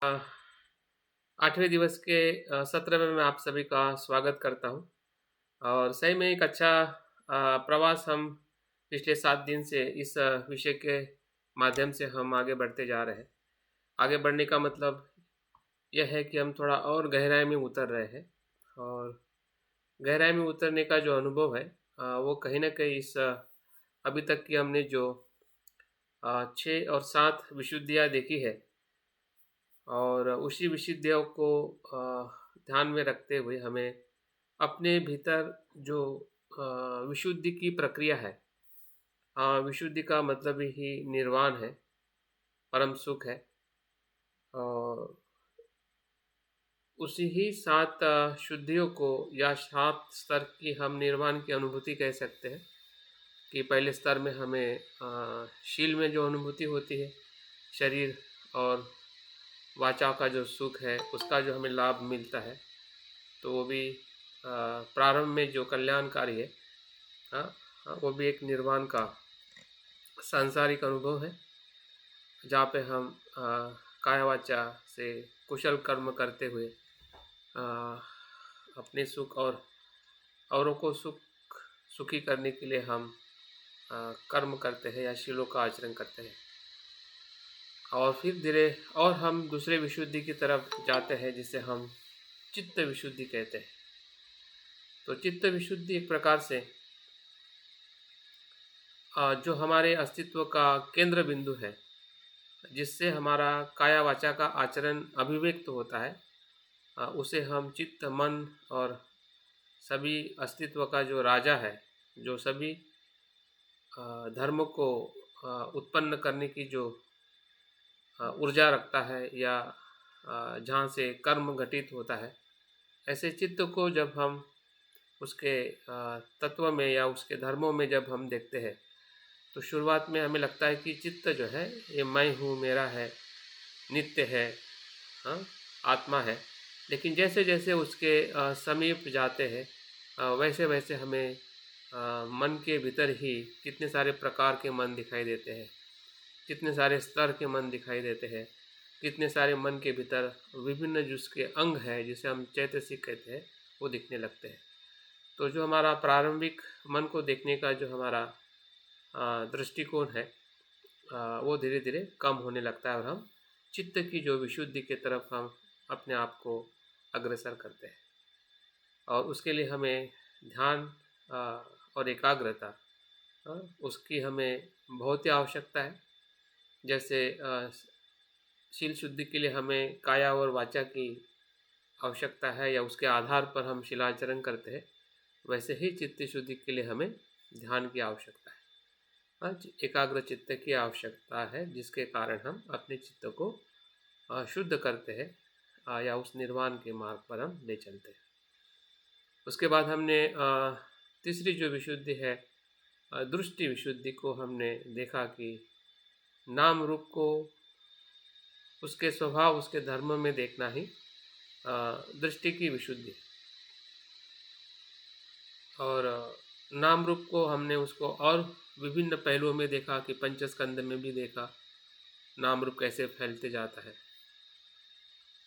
अ, 8वें दिवस के सत्र में मैं आप सभी का स्वागत करता हूँ और सही में एक अच्छा प्रवास हम पिछले 7 दिन से इस विषय के माध्यम से हम आगे बढ़ते जा रहे हैं। आगे बढ़ने का मतलब यह है कि हम थोड़ा और गहराई में उतर रहे हैं और गहराई में उतरने का जो अनुभव है वो कहीं न कहीं इस अभी तक की हमने जो 6 और 7 विशुद्धियाँ देखी है और उसी विशुद्धियों को ध्यान में रखते हुए हमें अपने भीतर जो विशुद्धि की प्रक्रिया है, विशुद्धि का मतलब ही निर्वाण है, परम सुख है और उसी ही 7 शुद्धियों को या 7 स्तर की हम निर्वाण की अनुभूति कह सकते हैं कि पहले स्तर में हमें शील में जो अनुभूति होती है, शरीर और वाचा का जो सुख है, उसका जो हमें लाभ मिलता है, तो वो भी प्रारंभ में जो कल्याणकारी है, हाँ, हाँ, वो भी एक निर्वाण का सांसारिक अनुभव है, जहाँ पे हम काया वाचा से कुशल कर्म करते हुए अपने सुख और औरों को सुखी करने के लिए हम कर्म करते हैं या शीलों का आचरण करते हैं और फिर धीरे और हम दूसरे विशुद्धि की तरफ जाते हैं जिसे हम चित्त विशुद्धि कहते हैं। तो चित्त विशुद्धि एक प्रकार से जो हमारे अस्तित्व का केंद्र बिंदु है, जिससे हमारा काया वाचा का आचरण अभिव्यक्त होता है, उसे हम चित्त मन और सभी अस्तित्व का जो राजा है, जो सभी धर्म को उत्पन्न करने की जो ऊर्जा रखता है या जहाँ से कर्म घटित होता है, ऐसे चित्त को जब हम उसके तत्व में या उसके धर्मों में जब हम देखते हैं, तो शुरुआत में हमें लगता है कि चित्त जो है ये मैं हूँ, मेरा है, नित्य है, हाँ, आत्मा है। लेकिन जैसे जैसे उसके समीप जाते हैं, वैसे वैसे हमें मन के भीतर ही कितने सारे प्रकार के मन दिखाई देते हैं, कितने सारे स्तर के मन दिखाई देते हैं, कितने सारे मन के भीतर विभिन्न जिसके अंग है, जिसे हम चैतसिक कहते हैं, वो दिखने लगते हैं। तो जो हमारा प्रारंभिक मन को देखने का जो हमारा दृष्टिकोण है, वो धीरे धीरे कम होने लगता है और हम चित्त की जो विशुद्धि की तरफ हम अपने आप को अग्रसर करते हैं और उसके लिए हमें ध्यान और एकाग्रता, उसकी हमें बहुत ही आवश्यकता है। जैसे शील शुद्धि के लिए हमें काया और वाचा की आवश्यकता है या उसके आधार पर हम शीलाचरण करते हैं, वैसे ही चित्त शुद्धि के लिए हमें ध्यान की आवश्यकता है। एकाग्र चित्त की आवश्यकता है, जिसके कारण हम अपने चित्त को शुद्ध करते हैं या उस निर्वाण के मार्ग पर हम ले चलते हैं। उसके बाद हमने तीसरी जो विशुद्धि है, दृष्टि विशुद्धि को हमने देखा कि नाम रूप को उसके स्वभाव, उसके धर्म में देखना ही दृष्टि की विशुद्धि है। और नाम रूप को हमने उसको और विभिन्न पहलुओं में देखा कि पंचस्कंद में भी देखा नाम रूप कैसे फैलते जाता है।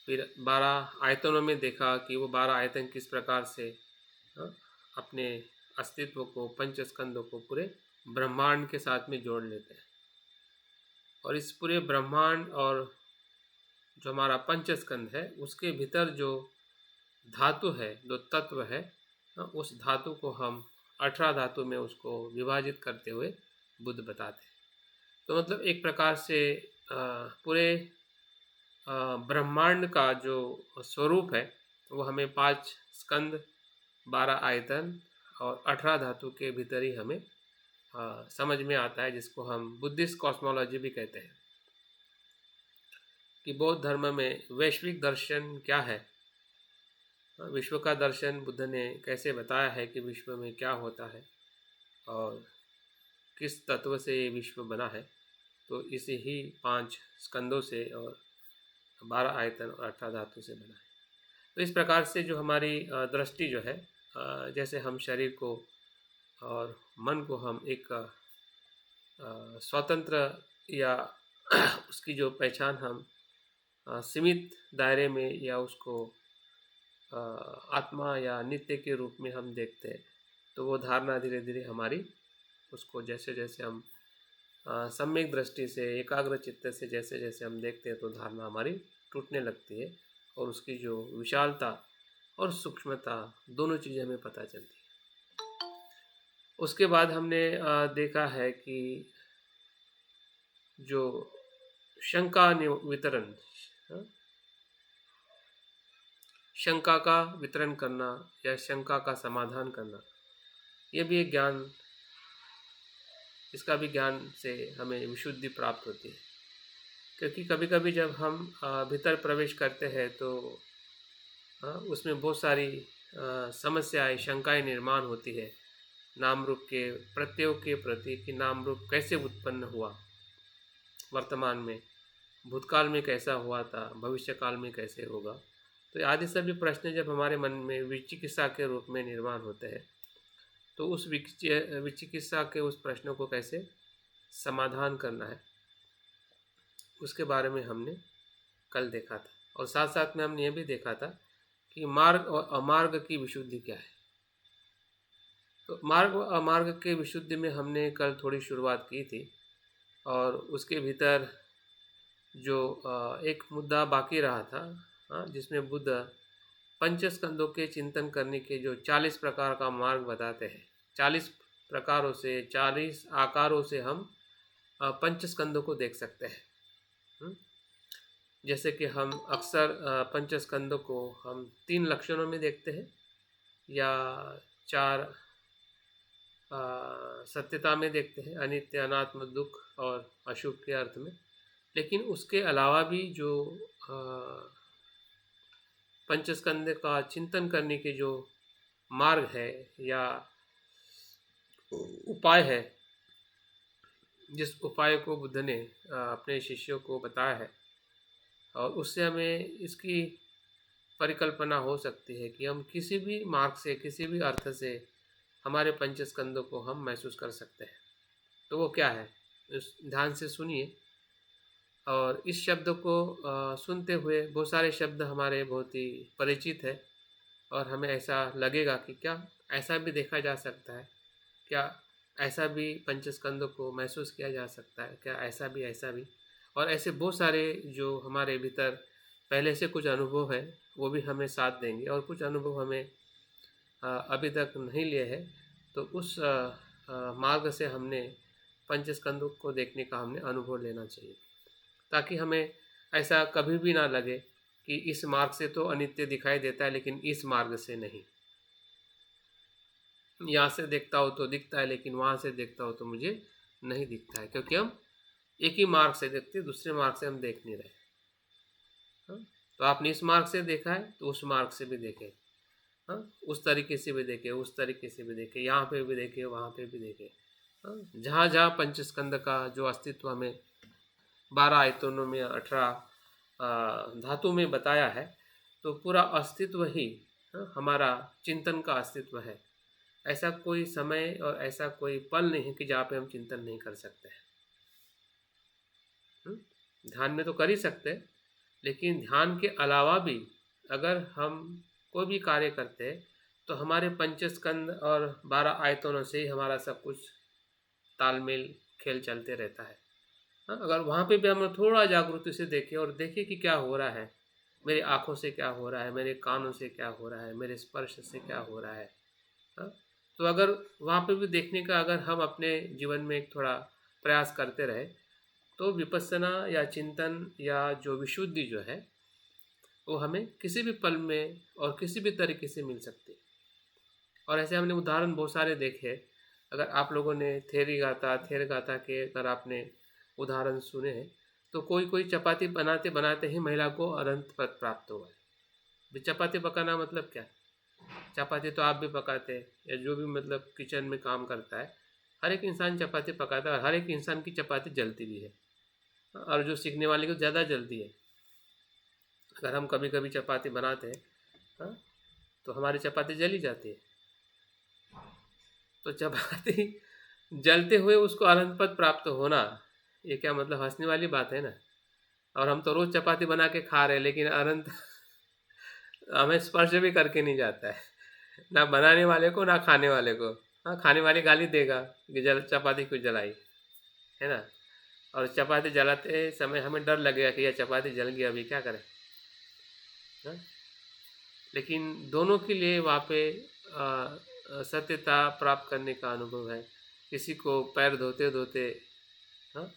फिर 12 आयतनों में देखा कि वो 12 आयतन किस प्रकार से अपने अस्तित्व को, पंचस्कंदों को पूरे ब्रह्मांड के साथ में जोड़ लेते हैं और इस पूरे ब्रह्मांड और जो हमारा पंचस्कंद है, उसके भीतर जो धातु है, जो तत्व है, उस धातु को हम 18 धातु में उसको विभाजित करते हुए बुद्ध बताते हैं। तो मतलब एक प्रकार से पूरे ब्रह्मांड का जो स्वरूप है, वो हमें 5 स्कंद, 12 आयतन और 18 धातु के भीतर ही हमें समझ में आता है, जिसको हम बुद्धिस्ट कॉस्मोलॉजी भी कहते हैं कि बौद्ध धर्म में वैश्विक दर्शन क्या है, विश्व का दर्शन बुद्ध ने कैसे बताया है कि विश्व में क्या होता है और किस तत्व से ये विश्व बना है। तो इसे ही 5 स्कंदों से और 12 आयतन और 18 धातु से बना है। तो इस प्रकार से जो हमारी दृष्टि जो है, जैसे हम शरीर को और मन को हम एक स्वतंत्र या उसकी जो पहचान हम सीमित दायरे में या उसको आत्मा या नित्य के रूप में हम देखते हैं, तो वो धारणा धीरे धीरे हमारी उसको जैसे जैसे हम सम्यक दृष्टि से एकाग्र चित्त से जैसे जैसे हम देखते हैं, तो धारणा हमारी टूटने लगती है और उसकी जो विशालता और सूक्ष्मता दोनों चीज़ें हमें पता चलती है। उसके बाद हमने देखा है कि जो शंका वितरण, शंका का वितरण करना या शंका का समाधान करना, ये भी एक ज्ञान, इसका भी ज्ञान से हमें विशुद्धि प्राप्त होती है। क्योंकि कभी कभी जब हम भीतर प्रवेश करते हैं तो उसमें बहुत सारी समस्याएं, शंकाएं निर्माण होती है नाम रूप के प्रत्ययों के प्रति, कि नाम रूप कैसे उत्पन्न हुआ, वर्तमान में, भूतकाल में कैसा हुआ था, भविष्य काल में कैसे होगा। तो आदि सभी प्रश्न जब हमारे मन में विचिकित्सा के रूप में निर्माण होते हैं, तो उस विचिकित्सा के उस प्रश्नों को कैसे समाधान करना है, उसके बारे में हमने कल देखा था। और साथ साथ में हमने ये भी देखा था कि मार्ग और अमार्ग की विशुद्धि क्या है। तो मार्ग और अमार्ग के विशुद्धि में हमने कल थोड़ी शुरुआत की थी, और उसके भीतर जो एक मुद्दा बाकी रहा था, जिसमें बुद्ध पंचस्कंदों के चिंतन करने के जो 40 प्रकार का मार्ग बताते हैं, 40 प्रकारों से, 40 आकारों से हम पंचस्कंदों को देख सकते हैं। जैसे कि हम अक्सर पंचस्कंदों को हम 3 लक्षणों में देखते हैं, या 4 सत्यता में देखते हैं, अनित्य, अनात्म, दुख और अशुभ के अर्थ में। लेकिन उसके अलावा भी जो पंचस्कंद का चिंतन करने के जो मार्ग है या उपाय है, जिस उपाय को बुद्ध ने अपने शिष्यों को बताया है, और उससे हमें इसकी परिकल्पना हो सकती है कि हम किसी भी मार्ग से, किसी भी अर्थ से हमारे पंचस्कंदों को हम महसूस कर सकते हैं। तो वो क्या है, उस ध्यान से सुनिए। और इस शब्द को सुनते हुए बहुत सारे शब्द हमारे बहुत ही परिचित है, और हमें ऐसा लगेगा कि क्या ऐसा भी देखा जा सकता है, क्या ऐसा भी पंचस्कंदों को महसूस किया जा सकता है, क्या ऐसा भी। और ऐसे बहुत सारे जो हमारे भीतर पहले से कुछ अनुभव है, वो भी हमें साथ देंगे, और कुछ अनुभव हमें अभी तक नहीं लिए हैं। तो उस मार्ग से हमने पंचस्कंदों को देखने का हमने अनुभव लेना चाहिए, ताकि हमें ऐसा कभी भी ना लगे कि इस मार्ग से तो अनित्य दिखाई देता है लेकिन इस मार्ग से नहीं, यहाँ से देखता हो तो दिखता है लेकिन वहाँ से देखता हो तो मुझे नहीं दिखता है, क्योंकि हम एक ही मार्ग से देखते, दूसरे मार्ग से हम देख नहीं रहे। तो आपने इस मार्ग से देखा है तो उस मार्ग से भी देखें, उस तरीके से भी देखे, उस तरीके से भी देखे, यहाँ पे भी देखे, वहाँ पे भी देखे। जहाँ जहाँ पंचस्कंद का जो अस्तित्व हमें 12 आयतनों में, 18 धातु में बताया है, तो पूरा अस्तित्व ही हमारा चिंतन का अस्तित्व है। ऐसा कोई समय और ऐसा कोई पल नहीं है कि जहाँ पे हम चिंतन नहीं कर सकते हैं। ध्यान में तो कर ही सकते हैं, लेकिन ध्यान के अलावा भी अगर हम कोई भी कार्य करते हैं तो हमारे पंचस्कंद और 12 आयतनों से ही हमारा सब कुछ तालमेल खेल चलते रहता है। अगर वहाँ पे भी हम थोड़ा जागृति से देखें और देखें कि क्या हो रहा है, मेरी आँखों से क्या हो रहा है, मेरे कानों से क्या हो रहा है, मेरे स्पर्श से क्या हो रहा है, तो अगर वहाँ पे भी देखने का अगर हम अपने जीवन में एक थोड़ा प्रयास करते रहे, तो विपස්සना या चिंतन या जो विशुद्धि जो है वो हमें किसी भी पल में और किसी भी तरीके से मिल सकती है। और ऐसे हमने उदाहरण बहुत सारे देखे। अगर आप लोगों ने थेर गाथा के अगर आपने उदाहरण सुने हैं, तो कोई चपाती बनाते बनाते ही महिला को अनंत पद प्राप्त हुआ है। चपाती पकाना मतलब क्या? चपाती तो आप भी पकाते हैं, या जो भी मतलब किचन में काम करता है, हर एक इंसान चपाती पकाता है, और हर एक इंसान की चपाती जलती भी है, और जो सीखने वाले को ज़्यादा जल्दी है। अगर हम कभी कभी चपाती बनाते हैं, तो हमारी चपाती जली जाती है। तो चपाती जलते हुए उसको अनंत पद प्राप्त होना, ये क्या मतलब हंसने वाली बात है ना। और हम तो रोज़ चपाती बना के खा रहे हैं, लेकिन अनंत हमें स्पर्श भी करके नहीं जाता है, ना बनाने वाले को ना खाने वाले को। हाँ, खाने वाले गाली देगा कि जल चपाती क्यों जलाई, है ना। और चपाती जलाते समय हमें डर लगेगा कि यह चपाती जल गई, अभी क्या करें। हाँ? लेकिन दोनों के लिए वहाँ पे सत्यता प्राप्त करने का अनुभव है। किसी को पैर धोते धोते हाँ,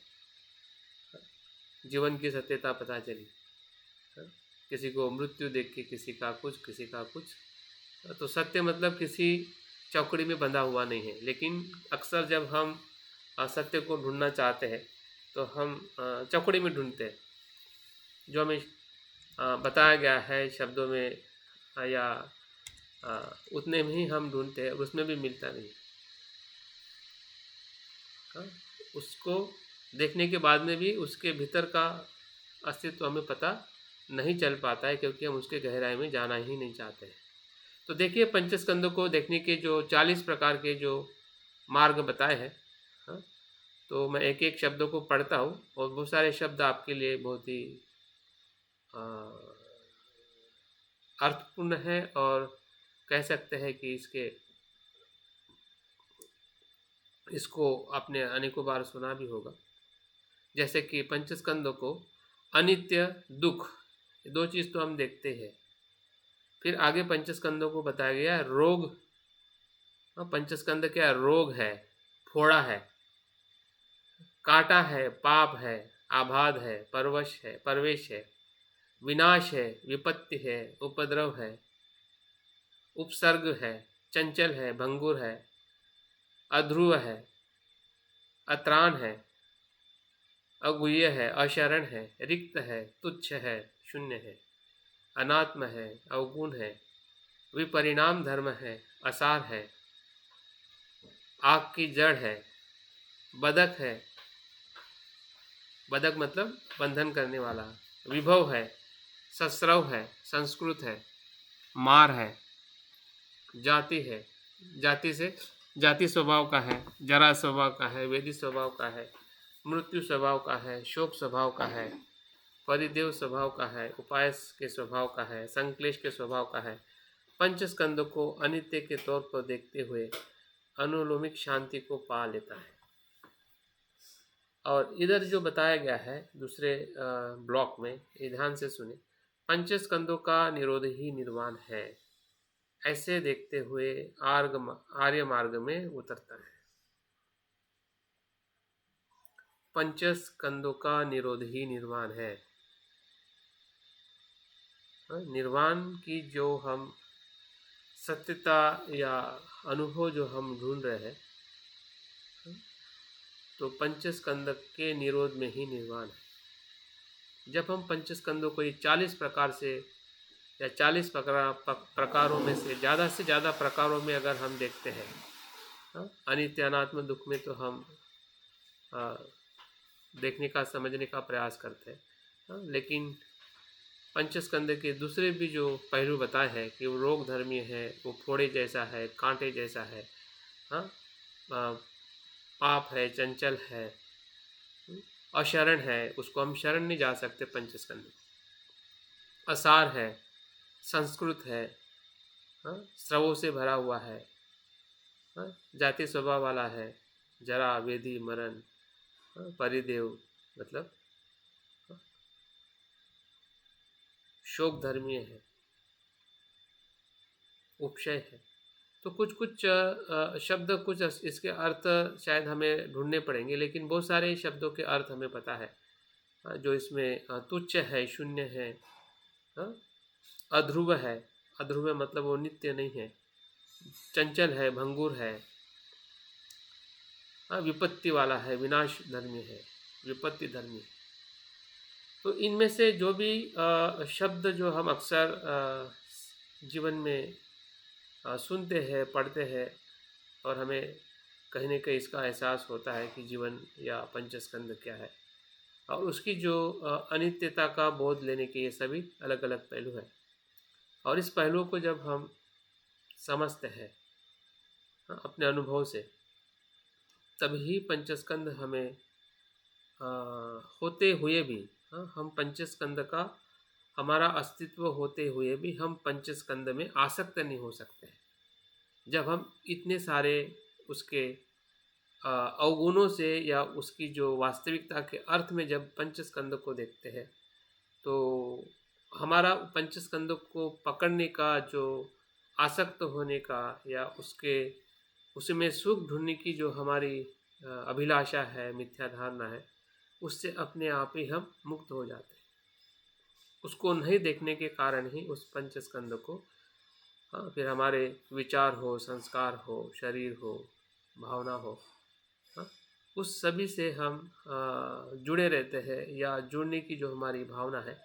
जीवन की सत्यता पता चली। हाँ? किसी को मृत्यु देख के, किसी का कुछ, किसी का कुछ। तो सत्य मतलब किसी चौकड़ी में बंधा हुआ नहीं है, लेकिन अक्सर जब हम सत्य को ढूंढना चाहते हैं तो हम चौकड़ी में ढूंढते हैं। जो हमें बताया गया है शब्दों में या उतने में ही हम ढूंढते हैं, उसमें भी मिलता नहीं। हाँ, उसको देखने के बाद में भी उसके भीतर का अस्तित्व हमें पता नहीं चल पाता है, क्योंकि हम उसके गहराई में जाना ही नहीं चाहते हैं। तो देखिए, पंचस्कंदों को देखने के जो 40 प्रकार के जो मार्ग बताए हैं, हाँ, तो मैं एक एक शब्दों को पढ़ता हूँ और बहुत सारे शब्द आपके लिए बहुत ही अ, अर्थपूर्ण है, और कह सकते हैं कि इसको आपने अनेकों बार सुना भी होगा। जैसे कि पंचस्कंदों को अनित्य, दुख, ये दो चीज़ तो हम देखते हैं। फिर आगे पंचस्कंदों को बताया गया है रोग। पंचस्कंद क्या है? रोग है, फोड़ा है, काटा है, पाप है, आबाद है, परवश है, परवेश है, विनाश है, विपत्ति है, उपद्रव है, उपसर्ग है, चंचल है, भंगुर है, अध्रुव है, अत्राण है, अगुह्य है, अशरण है, रिक्त है, तुच्छ है, शून्य है, अनात्म है, अवगुण है, विपरिणाम धर्म है, असार है, आग की जड़ है, बदक है, बदक मतलब बंधन करने वाला, विभव है, सस्रव है, संस्कृत है, मार है, जाति है, जाति से जाति स्वभाव का है, जरा स्वभाव का है, वेदी स्वभाव का है, मृत्यु स्वभाव का है, शोक स्वभाव का है, परिदेव स्वभाव का है, उपायस के स्वभाव का है, संक्लेश के स्वभाव का है। पंचस्कंद को अनित्य के तौर पर देखते हुए अनुलोमिक शांति को पा लेता है। और इधर जो बताया गया है दूसरे ब्लॉक में, ये ध्यान से सुने। पंचस्कंदों का निरोध ही निर्वाण है, ऐसे देखते हुए आर्य मार्ग में उतरता है। पंचस्कंदों का निरोध ही निर्वाण है। निर्वाण की जो हम सत्यता या अनुभव जो हम ढूंढ रहे हैं, तो पंचस्कंद के निरोध में ही निर्वाण है। जब हम पंचस्कंदों को ये 40 प्रकार से या 40 प्रकारों में से ज़्यादा प्रकारों में अगर हम देखते हैं, अनित्य अनात्म दुख में तो हम देखने का, समझने का प्रयास करते हैं। लेकिन पंचस्कंद के दूसरे भी जो पहलू बताए हैं कि वो रोग धर्मी है, वो फोड़े जैसा है, कांटे जैसा है, हाँ, पाप है, चंचल है, अशरण है, उसको हम शरण नहीं जा सकते पंचस्कंद। असार है, संस्कृत है, स्रवों से भरा हुआ है, जाति स्वभाव वाला है, जरा, वेदी, मरण, परिदेव मतलब शोक धर्मीय है, उपशय है। तो कुछ कुछ शब्द, कुछ इसके अर्थ शायद हमें ढूंढने पड़ेंगे, लेकिन बहुत सारे शब्दों के अर्थ हमें पता है। जो इसमें तुच्छ है, शून्य है, अध्रुव है, अध्रुव मतलब वो नित्य नहीं है, चंचल है, भंगुर है, विपत्ति वाला है, विनाश धर्मी है, विपत्ति धर्मी है। तो इनमें से जो भी शब्द जो हम अक्सर जीवन में सुनते हैं, पढ़ते हैं, और हमें कहीं न कहीं इसका एहसास होता है कि जीवन या पंचस्कंद क्या है, और उसकी जो अनित्यता का बोध लेने के ये सभी अलग अलग पहलू हैं। और इस पहलुओं को जब हम समझते हैं अपने अनुभव से, तभी पंचस्कंद हमें होते हुए भी हाँ, हम पंचस्कंद का हमारा अस्तित्व होते हुए भी हम पंचस्कंद में आसक्त नहीं हो सकते। जब हम इतने सारे उसके अवगुणों से या उसकी जो वास्तविकता के अर्थ में जब पंचस्कंद को देखते हैं, तो हमारा पंचस्कंद को पकड़ने का जो आसक्त होने का या उसमें सुख ढूंढने की जो हमारी अभिलाषा है, मिथ्या धारणा है, उससे अपने आप ही हम मुक्त हो जाते हैं। उसको नहीं देखने के कारण ही उस पंचस्कंद को, हाँ, फिर हमारे विचार हो, संस्कार हो, शरीर हो, भावना हो, हाँ, उस सभी से हम जुड़े रहते हैं या जुड़ने की जो हमारी भावना है,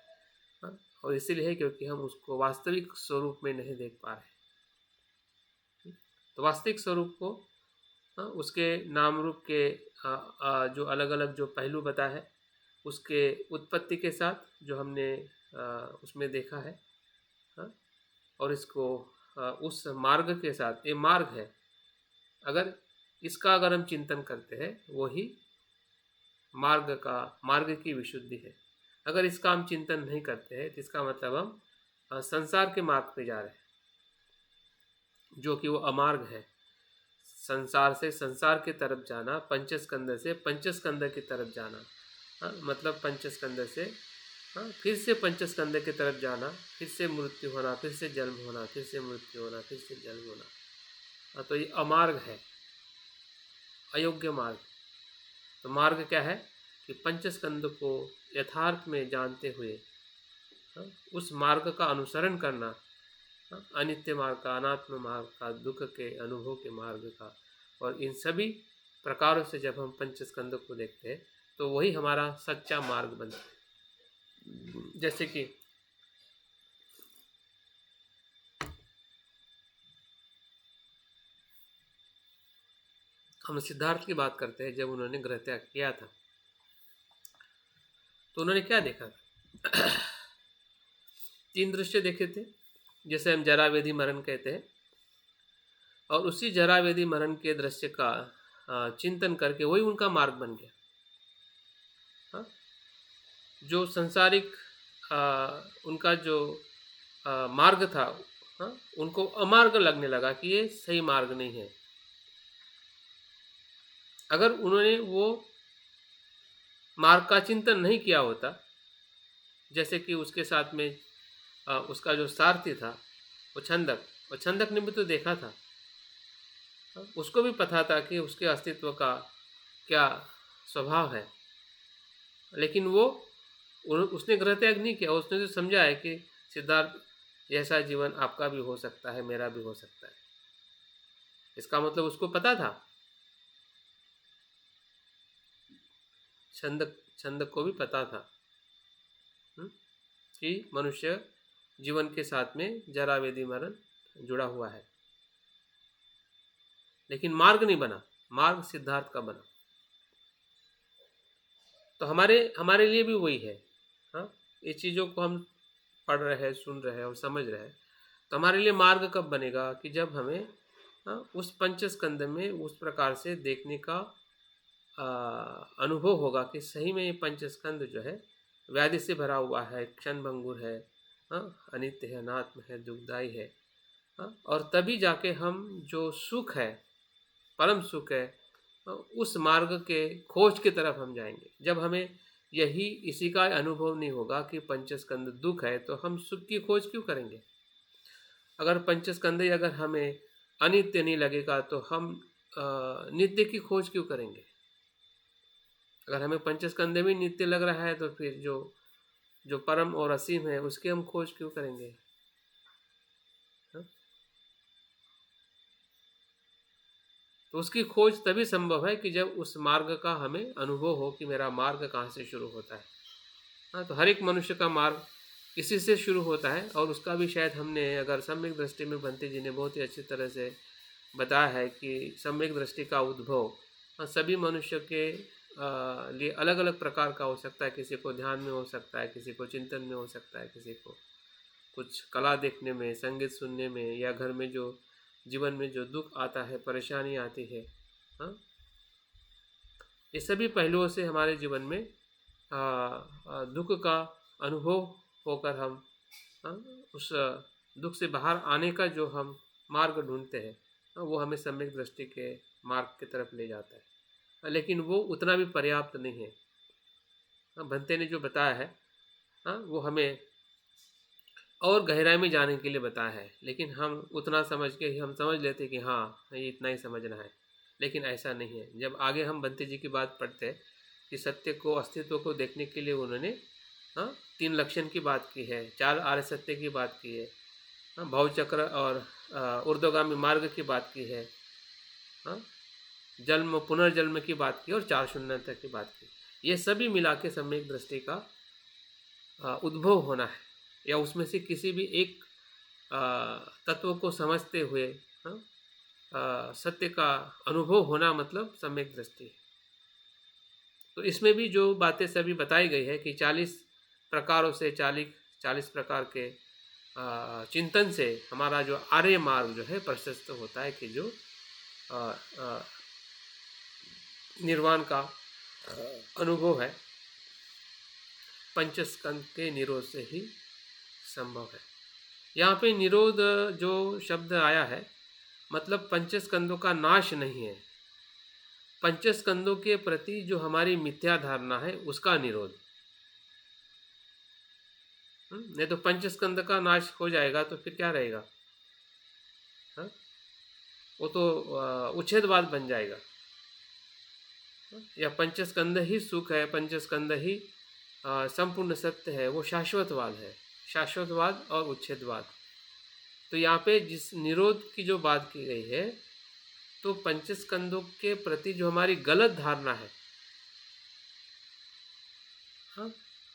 हाँ, और इसीलिए है क्योंकि हम उसको वास्तविक स्वरूप में नहीं देख पा रहे। तो वास्तविक स्वरूप को, हाँ, उसके नाम रूप के जो अलग अलग जो पहलू बता है, उसके उत्पत्ति के साथ जो हमने उसमें देखा है, हाँ, और इसको उस मार्ग के साथ, ये मार्ग है, अगर हम चिंतन करते हैं, वही मार्ग की विशुद्धि है। अगर इसका हम चिंतन नहीं करते हैं तो इसका मतलब हम संसार के मार्ग पे जा रहे हैं, जो कि वो अमार्ग है। संसार से संसार की तरफ जाना, पंचस्कंद से पंचस्कंद की तरफ जाना, हाँ, मतलब पंचस्कंद से, हाँ, फिर से पंचस्कंद की तरफ जाना, फिर से मृत्यु होना, फिर से जन्म होना, फिर से मृत्यु होना, फिर से जन्म होना, हाँ, तो ये अमार्ग है, अयोग्य मार्ग। तो मार्ग क्या है कि पंचस्कंद को यथार्थ में जानते हुए, हाँ, उस मार्ग का अनुसरण करना, हाँ, अनित्य मार्ग का, अनात्म मार्ग का, दुख के अनुभव के मार्ग का, और इन सभी प्रकारों से जब हम पंचस्कंद को देखते हैं तो वही हमारा सच्चा मार्ग बनता है। जैसे कि हम सिद्धार्थ की बात करते हैं, जब उन्होंने गृह त्याग किया था तो उन्होंने क्या देखा था? 3 दृश्य देखे थे, जैसे हम जरा व्याधि मरण कहते हैं, और उसी जरा व्याधि मरण के दृश्य का चिंतन करके वही उनका मार्ग बन गया। हाँ? जो संसारिक उनका जो मार्ग था, हाँ, उनको अमार्ग लगने लगा कि ये सही मार्ग नहीं है। अगर उन्होंने वो मार्ग का चिंतन नहीं किया होता, जैसे कि उसके साथ में उसका जो सारथी था, वो छंदक ने भी तो देखा था, उसको भी पता था कि उसके अस्तित्व का क्या स्वभाव है, लेकिन उसने गृह त्याग नहीं किया। उसने तो समझा है कि सिद्धार्थ, ऐसा जीवन आपका भी हो सकता है, मेरा भी हो सकता है। इसका मतलब उसको पता था, छंदक को भी पता था कि मनुष्य जीवन के साथ में जरा व्याधि मरण जुड़ा हुआ है, लेकिन मार्ग नहीं बना, मार्ग सिद्धार्थ का बना। तो हमारे लिए भी वही है। हाँ, ये चीज़ों को हम पढ़ रहे हैं, सुन रहे हैं और समझ रहे हैं, तो हमारे लिए मार्ग कब बनेगा कि जब हमें, हाँ, उस पंचस्कंद में उस प्रकार से देखने का अनुभव होगा कि सही में ये पंचस्कंद जो है व्याधि से भरा हुआ है, क्षण भंगुर है, हाँ, अनित्य है, अनात्म है, दुखदायी है, हाँ, और तभी जाके हम जो सुख है, परम सुख है, उस मार्ग के खोज की तरफ हम जाएंगे। जब हमें इसी का अनुभव नहीं होगा कि पंचस्कंद दुख है, तो हम सुख की खोज क्यों करेंगे? अगर पंचस्कंद अगर हमें अनित्य नहीं लगेगा तो हम नित्य की खोज क्यों करेंगे? अगर हमें पंचस्कंद में नित्य लग रहा है तो फिर जो परम और असीम है उसकी हम खोज क्यों करेंगे? हाँ? तो उसकी खोज तभी संभव है कि जब उस मार्ग का हमें अनुभव हो कि मेरा मार्ग कहाँ से शुरू होता है। हाँ, तो हर एक मनुष्य का मार्ग इसी से शुरू होता है, और उसका भी शायद हमने अगर सम्यक दृष्टि में भंते जी ने बहुत ही अच्छी तरह से बताया है कि सम्यक दृष्टि का उद्भव, हाँ, सभी मनुष्य के लिए अलग अलग प्रकार का हो सकता है। किसी को ध्यान में हो सकता है, किसी को चिंतन में हो सकता है, किसी को कुछ कला देखने में, संगीत सुनने में, या घर में जो जीवन में जो दुख आता है, परेशानी आती है, हाँ, ये सभी पहलुओं से हमारे जीवन में दुख का अनुभव होकर हम अ, उस दुख से बाहर आने का जो हम मार्ग ढूंढते हैं, वो हमें सम्यक दृष्टि के मार्ग की तरफ ले जाता है। लेकिन वो उतना भी पर्याप्त नहीं है। भंते ने जो बताया है, वो हमें और गहराई में जाने के लिए बताया है, लेकिन हम उतना समझ के ही हम समझ लेते कि हाँ, ये इतना ही समझना है, लेकिन ऐसा नहीं है। जब आगे हम भंते जी की बात पढ़ते हैं कि सत्य को, अस्तित्व को देखने के लिए उन्होंने 3 लक्षण की बात की है, 4 आर्य सत्य की बात की है, भावचक्र और ऊर्ध्वगामी मार्ग की बात की है, हाँ, जन्म पुनर्जन्म की बात की और 4 शून्यता की बात की। ये सभी मिला के सम्यक दृष्टि का उद्भव होना है, या उसमें से किसी भी एक तत्व को समझते हुए सत्य का अनुभव होना मतलब सम्यक दृष्टि है। तो इसमें भी जो बातें सभी बताई गई है कि 40 प्रकारों से 40 प्रकार के चिंतन से हमारा जो आर्य मार्ग जो है प्रशस्त होता है, कि जो निर्वाण का अनुभव है, पंचस्कंद के निरोध से ही संभव है। यहाँ पे निरोध जो शब्द आया है, मतलब पंचस्कंदों का नाश नहीं है, पंचस्कंदों के प्रति जो हमारी मिथ्या धारणा है उसका निरोध। नहीं तो पंचस्कंद का नाश हो जाएगा तो फिर क्या रहेगा? हा? वो तो उच्छेदवाद बन जाएगा। या पंचस्कंद ही सुख है, पंचस्कंद ही संपूर्ण सत्य है, वो शाश्वतवाद है, शाश्वतवाद और उच्छेदवाद। तो यहाँ पे जिस निरोध की जो बात की गई है, तो पंचस्कंदों के प्रति जो हमारी गलत धारणा है,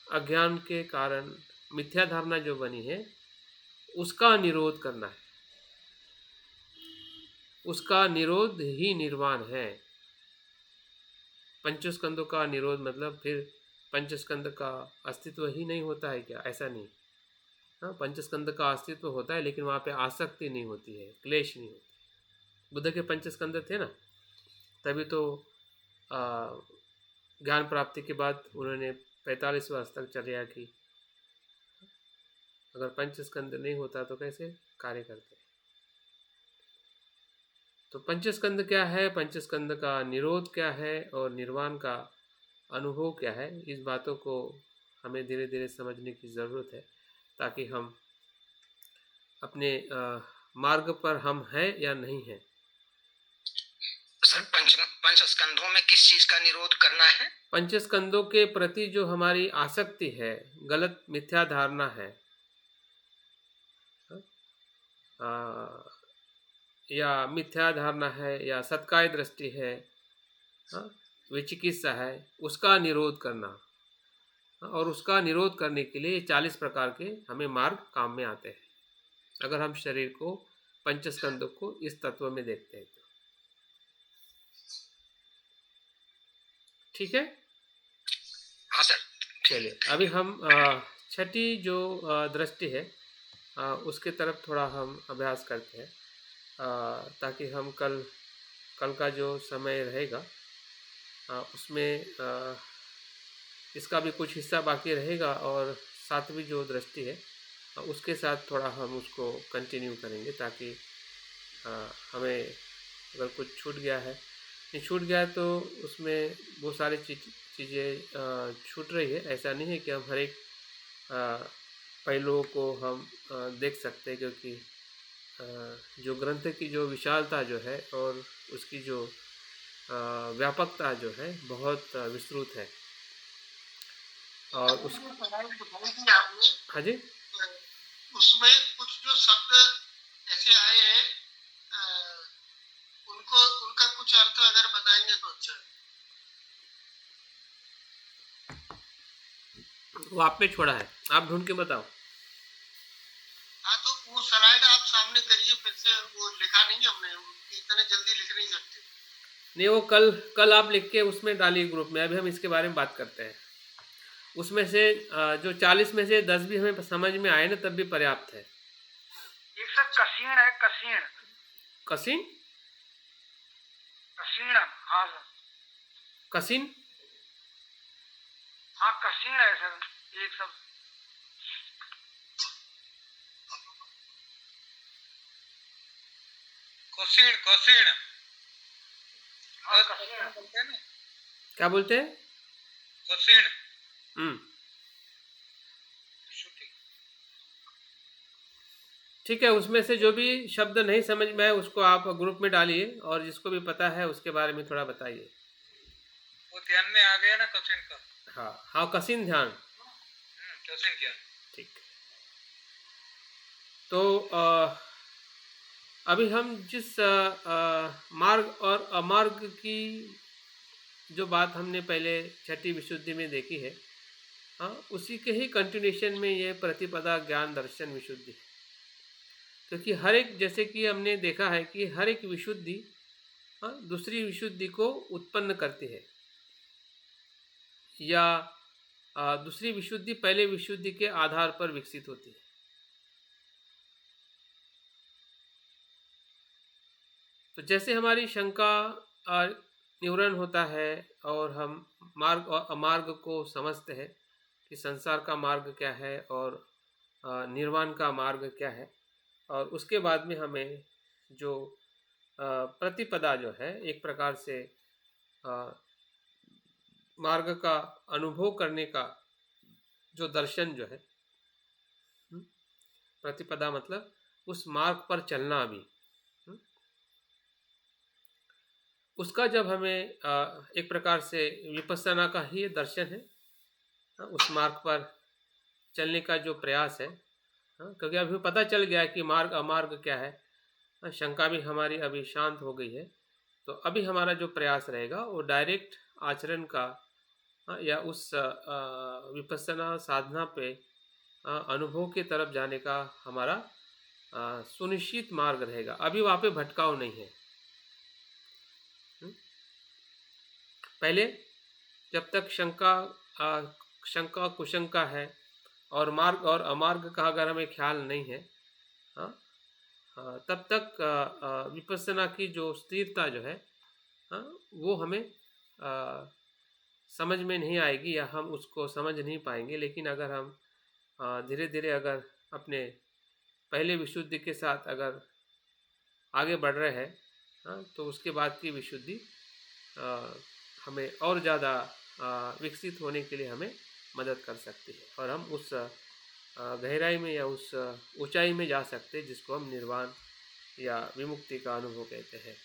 अज्ञान के कारण मिथ्या धारणा जो बनी है, उसका निरोध करना है। उसका निरोध ही निर्वाण है। पंचस्कंदों का निरोध मतलब फिर पंचस्कंद का अस्तित्व ही नहीं होता है क्या? ऐसा नहीं। पंचस्कंद का अस्तित्व होता है, लेकिन वहाँ पे आसक्ति नहीं होती है, क्लेश नहीं होती। बुद्ध के पंचस्कंद थे ना, तभी तो ज्ञान प्राप्ति के बाद उन्होंने 45 वर्ष तक चर्या की। अगर पंचस्कंद नहीं होता तो कैसे कार्य करते? तो पंचस्कंद क्या है, पंचस्कंद का निरोध क्या है और निर्वाण का अनुभव क्या है, इस बातों को हमें धीरे धीरे समझने की ज़रूरत है, ताकि हम अपने मार्ग पर हम हैं या नहीं हैं। सर, पंचस्कंधों में किस चीज का निरोध करना है? पंचस्कंदों के प्रति जो हमारी आसक्ति है, गलत मिथ्या धारणा है, या मिथ्या धारणा है, या सत्काय दृष्टि है, विचिकित्सा है, उसका निरोध करना। और उसका निरोध करने के लिए 40 प्रकार के हमें मार्ग काम में आते हैं, अगर हम शरीर को, पंचस्कंदों को इस तत्व में देखते हैं तो। ठीक है? हाँ सर। चलिए, अभी हम छठी जो दृष्टि है, उसके तरफ थोड़ा हम अभ्यास करते हैं, ताकि हम कल का जो समय रहेगा उसमें इसका भी कुछ हिस्सा बाकी रहेगा, और सातवीं जो दृष्टि है उसके साथ थोड़ा हम उसको कंटिन्यू करेंगे, ताकि हमें अगर कुछ छूट गया है, नहीं छूट गया तो उसमें बहुत सारी चीज़ें छूट रही है। ऐसा नहीं है कि हम हर एक पहलुओं को हम देख सकते हैं, क्योंकि जो ग्रंथ की जो विशालता जो है और उसकी जो व्यापकता जो है बहुत विस्तृत है। और उस हाँ जी, उसमें कुछ जो शब्द ऐसे आए हैं, उनका कुछ अर्थ अगर बताएंगे तो अच्छा है। वो आप पे छोड़ा है, आप ढूंढ के बताओ। हाँ, तो वो स्लाइड आप सामने करिए फिर से, वो लिखा नहीं हमने, इतने जल्दी लिख नहीं सकते। नहीं, वो कल आप लिख के उसमें डालिए ग्रुप में। अभी हम इसके बारे में बात करते हैं। उसमें से जो 40 में से 10 भी हमें समझ में आए ना, तब भी पर्याप्त है। एक सर कसीण है, कसीण। कसीन? कसीण, हाँ सर। कसीन? हाँ कसीण है सर, एक शब्द। कसीण कसीण हाँ कसीण बोलते हैं ना, क्या बोलते हैं? कसीण हम्म, विशुद्धि। ठीक है। उसमें से जो भी शब्द नहीं समझ में आए उसको आप ग्रुप में डालिए, और जिसको भी पता है उसके बारे में थोड़ा बताइए। वो ध्यान में आ गया ना कसीण का। हाँ हाँ, कसिन ध्यान। कसीण ज्ञान। ठीक। तो अभी हम जिस मार्ग और अमार्ग की जो बात हमने पहले छठी विशुद्धि में देखी है, हाँ, उसी के ही कंटिन्यूशन में ये प्रतिपदा ज्ञान दर्शन विशुद्धि है। क्योंकि हर एक, जैसे कि हमने देखा है कि हर एक विशुद्धि, हाँ, दूसरी विशुद्धि को उत्पन्न करती है, या दूसरी विशुद्धि पहले विशुद्धि के आधार पर विकसित होती है। तो जैसे हमारी शंका निवारण होता है, और हम मार्ग और अमार्ग को समझते हैं कि संसार का मार्ग क्या है और निर्वाण का मार्ग क्या है, और उसके बाद में हमें जो प्रतिपदा जो है, एक प्रकार से मार्ग का अनुभव करने का जो दर्शन जो है, प्रतिपदा मतलब उस मार्ग पर चलना भी, उसका जब हमें एक प्रकार से विपස්සना का ही दर्शन है, उस मार्ग पर चलने का जो प्रयास है, क्योंकि अभी पता चल गया है कि मार्ग अमार्ग क्या है, शंका भी हमारी अभी शांत हो गई है। तो अभी हमारा जो प्रयास रहेगा वो डायरेक्ट आचरण का, या उस विपස්සना साधना पे अनुभव की तरफ जाने का हमारा सुनिश्चित मार्ग रहेगा। अभी वहाँ पे भटकाव नहीं है। पहले जब तक शंका कुशंका है, और मार्ग और अमार्ग का अगर हमें ख्याल नहीं है, हाँ, तब तक विपස්සना की जो स्थिरता जो है, हाँ, वो हमें समझ में नहीं आएगी, या हम उसको समझ नहीं पाएंगे। लेकिन अगर हम धीरे धीरे अगर अपने पहले विशुद्धि के साथ अगर आगे बढ़ रहे हैं, हाँ, तो उसके बाद की विशुद्धि हमें और ज़्यादा विकसित होने के लिए हमें मदद कर सकती है, और हम उस गहराई में या उस ऊंचाई में जा सकते हैं जिसको हम निर्वाण या विमुक्ति का अनुभव कहते हैं।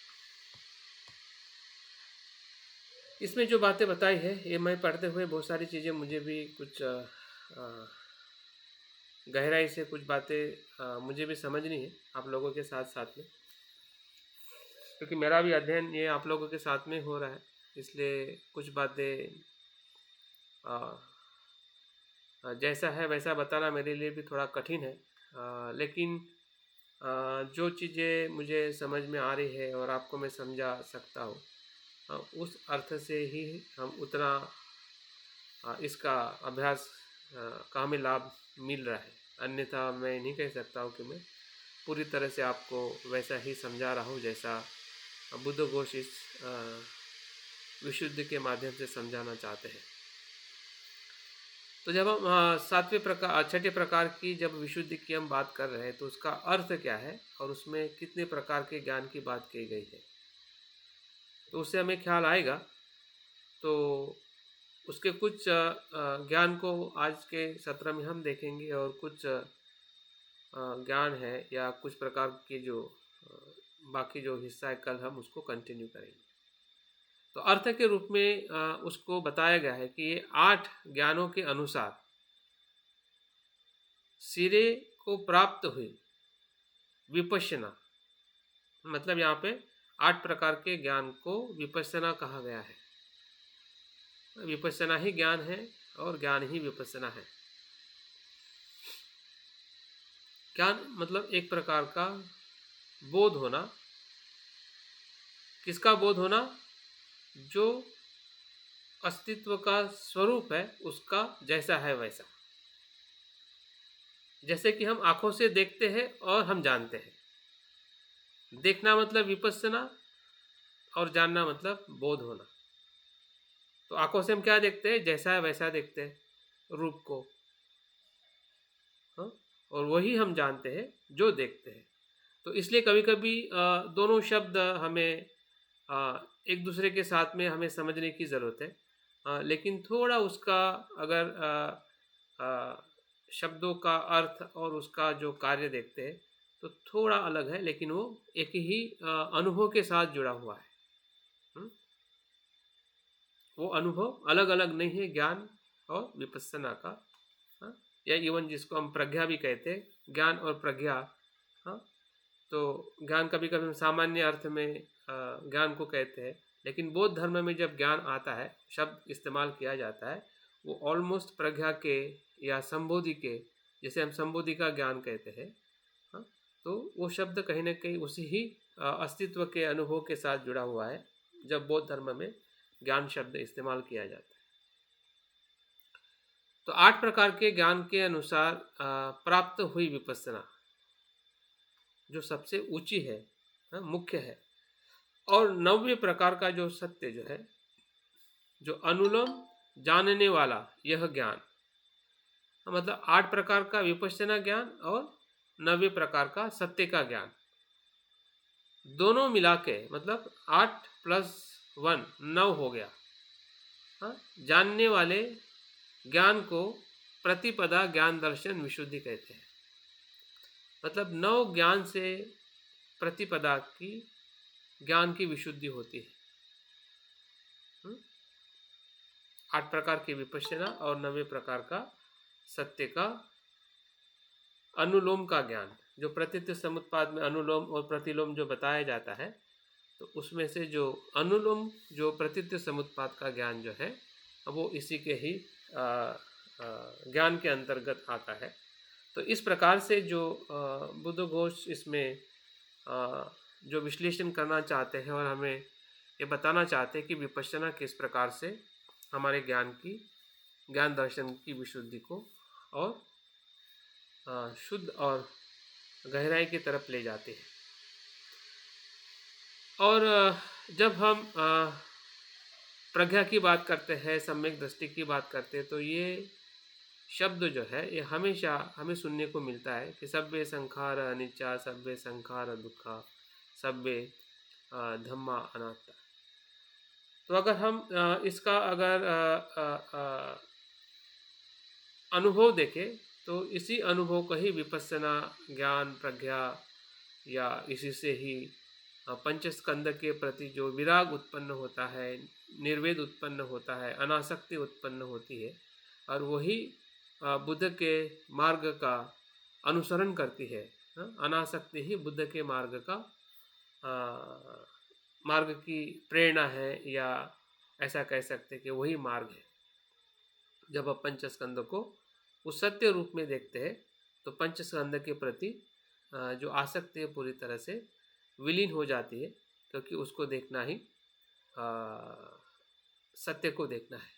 इसमें जो बातें बताई है, ये मैं पढ़ते हुए बहुत सारी चीज़ें मुझे भी कुछ गहराई से कुछ बातें मुझे भी समझनी है आप लोगों के साथ साथ में, क्योंकि मेरा भी अध्ययन ये आप लोगों के साथ में हो रहा है, इसलिए कुछ बातें जैसा है वैसा बताना मेरे लिए भी थोड़ा कठिन है। लेकिन जो चीज़ें मुझे समझ में आ रही है और आपको मैं समझा सकता हूँ, उस अर्थ से ही हम उतना इसका अभ्यास का हमें लाभ मिल रहा है। अन्यथा मैं नहीं कह सकता हूँ कि मैं पूरी तरह से आपको वैसा ही समझा रहा हूँ जैसा बुद्ध घोष इस विशुद्धि के माध्यम से समझाना चाहते हैं। तो जब हम छठे प्रकार की जब विशुद्धि की हम बात कर रहे हैं, तो उसका अर्थ क्या है और उसमें कितने प्रकार के ज्ञान की बात की गई है, तो उससे हमें ख्याल आएगा। तो उसके कुछ ज्ञान को आज के सत्र में हम देखेंगे, और कुछ ज्ञान है या कुछ प्रकार के जो बाकी जो हिस्सा है कल हम उसको कंटिन्यू करेंगे। तो अर्थ के रूप में उसको बताया गया है कि ये 8 ज्ञानों के अनुसार सिरे को प्राप्त हुई विपश्यना, मतलब यहाँ पे 8 प्रकार के ज्ञान को विपश्यना कहा गया है। विपश्यना ही ज्ञान है और ज्ञान ही विपश्यना है। ज्ञान मतलब एक प्रकार का बोध होना। किसका बोध होना? जो अस्तित्व का स्वरूप है उसका जैसा है वैसा। जैसे कि हम आंखों से देखते हैं और हम जानते हैं। देखना मतलब विपश्यना, और जानना मतलब बोध होना। तो आंखों से हम क्या देखते हैं, जैसा है वैसा देखते हैं रूप को, हाँ, और वही हम जानते हैं जो देखते हैं। तो इसलिए कभी कभी दोनों शब्द हमें एक दूसरे के साथ में हमें समझने की ज़रूरत है, लेकिन थोड़ा उसका अगर शब्दों का अर्थ और उसका जो कार्य देखते हैं तो थोड़ा अलग है, लेकिन वो एक ही अनुभव के साथ जुड़ा हुआ है। हुँ? वो अनुभव अलग अलग नहीं है, ज्ञान और विपස්සना का, हाँ, या इवन जिसको हम प्रज्ञा भी कहते हैं, ज्ञान और प्रज्ञा, हाँ। तो ज्ञान कभी कभी हम सामान्य अर्थ में ज्ञान को कहते हैं, लेकिन बौद्ध धर्म में जब ज्ञान आता है, शब्द इस्तेमाल किया जाता है, वो ऑलमोस्ट प्रज्ञा के या संबोधि के, जैसे हम संबोधि का ज्ञान कहते हैं, हाँ, तो वो शब्द कहीं ना कहीं उसी ही अस्तित्व के अनुभव के साथ जुड़ा हुआ है जब बौद्ध धर्म में ज्ञान शब्द इस्तेमाल किया जाता है। तो 8 प्रकार के ज्ञान के अनुसार प्राप्त हुई विपස්සना जो सबसे ऊंची है, मुख्य है, और 9वें प्रकार का जो सत्य जो है, जो अनुलोम जानने वाला यह ज्ञान, मतलब 8 प्रकार का विपස්සना ज्ञान और 9वें प्रकार का सत्य का ज्ञान, दोनों मिला के मतलब 8 + 1 9 हो गया। हाँ, जानने वाले ज्ञान को प्रतिपदा ज्ञान दर्शन विशुद्धि कहते हैं। मतलब 9 ज्ञान से प्रतिपदा की ज्ञान की विशुद्धि होती है। 8 प्रकार की विपස්සना और 9वें प्रकार का सत्य का अनुलोम का ज्ञान, जो प्रतीत समुत्पाद में अनुलोम और प्रतिलोम जो बताया जाता है, तो उसमें से जो अनुलोम जो प्रतीत समुत्पाद का ज्ञान जो है वो इसी के ही ज्ञान के अंतर्गत आता है। तो इस प्रकार से जो बुद्ध घोष इसमें जो विश्लेषण करना चाहते हैं और हमें ये बताना चाहते हैं कि विपස්සना किस प्रकार से हमारे ज्ञान दर्शन की विशुद्धि को और शुद्ध और गहराई की तरफ ले जाते हैं। और जब हम प्रज्ञा की बात करते हैं, सम्यक दृष्टि की बात करते हैं, तो ये शब्द जो है ये हमेशा हमें सुनने को मिलता है कि सब्बे संखार अनिच्चा, सब्बे संखार दुक्खा, सब्बे धम्मा अनात्ता। तो अगर हम इसका अगर अनुभव देखें तो इसी अनुभव का ही विपස්සना ज्ञान प्रज्ञा या इसी से ही पंचस्कंद के प्रति जो विराग उत्पन्न होता है, निर्वेद उत्पन्न होता है, अनासक्ति उत्पन्न होती है, और वही बुद्ध के मार्ग का अनुसरण करती है। अनासक्ति ही बुद्ध के मार्ग का मार्ग की प्रेरणा है, या ऐसा कह सकते कि वही मार्ग है। जब आप पंचस्कंद को उस सत्य रूप में देखते हैं तो पंचस्कंद के प्रति जो आसक्ति है पूरी तरह से विलीन हो जाती है, क्योंकि उसको देखना ही सत्य को देखना है।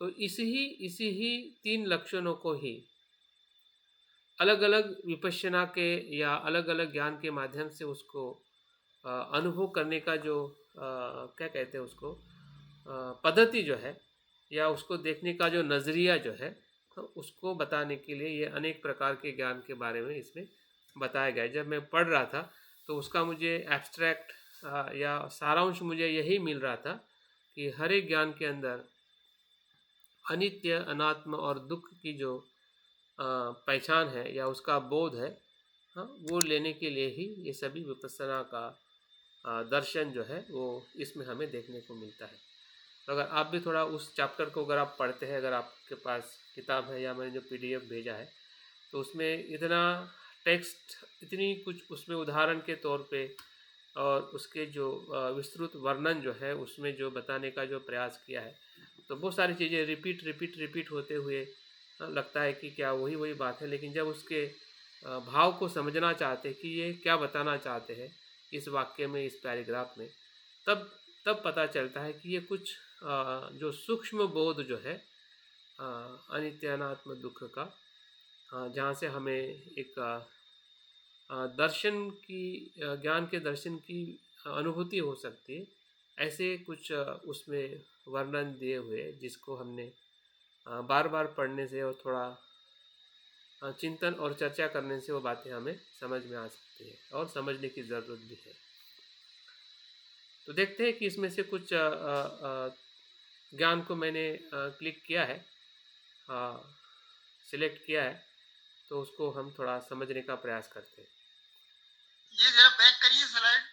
तो इसी ही 3 लक्षणों को ही अलग अलग विपස්සना के या अलग अलग ज्ञान के माध्यम से उसको अनुभव करने का जो क्या कहते हैं उसको पद्धति जो है, या उसको देखने का जो नज़रिया जो है, तो उसको बताने के लिए ये अनेक प्रकार के ज्ञान के बारे में इसमें बताया गया है। जब मैं पढ़ रहा था तो उसका मुझे एब्स्ट्रैक्ट या सारांश मुझे यही मिल रहा था कि हर एक ज्ञान के अंदर अनित्य, अनात्म और दुख की जो पहचान है या उसका बोध है, हाँ, वो लेने के लिए ही ये सभी विपස්සना का दर्शन जो है वो इसमें हमें देखने को मिलता है। तो अगर आप भी थोड़ा उस चैप्टर को अगर आप पढ़ते हैं, अगर आपके पास किताब है या मैंने जो PDF भेजा है, तो उसमें इतना टेक्स्ट, इतनी कुछ उसमें उदाहरण के तौर पे और उसके जो विस्तृत वर्णन जो है उसमें जो बताने का जो प्रयास किया है, तो बहुत सारी चीज़ें रिपीट होते हुए लगता है कि क्या वही बात है, लेकिन जब उसके भाव को समझना चाहते हैं कि ये क्या बताना चाहते हैं इस वाक्य में, इस पैराग्राफ में, तब पता चलता है कि ये कुछ जो सूक्ष्म बोध जो है अनित्य अनात्म दुख का, जहाँ से हमें एक दर्शन की, ज्ञान के दर्शन की अनुभूति हो सकती है, ऐसे कुछ उसमें वर्णन दिए हुए जिसको हमने बार बार पढ़ने से और थोड़ा चिंतन और चर्चा करने से वो बातें हमें समझ में आ सकती है और समझने की ज़रूरत भी है। तो देखते हैं कि इसमें से कुछ ज्ञान को मैंने क्लिक किया है, सिलेक्ट किया है, तो उसको हम थोड़ा समझने का प्रयास करते हैं। ये जरा बैक करिए स्लाइड,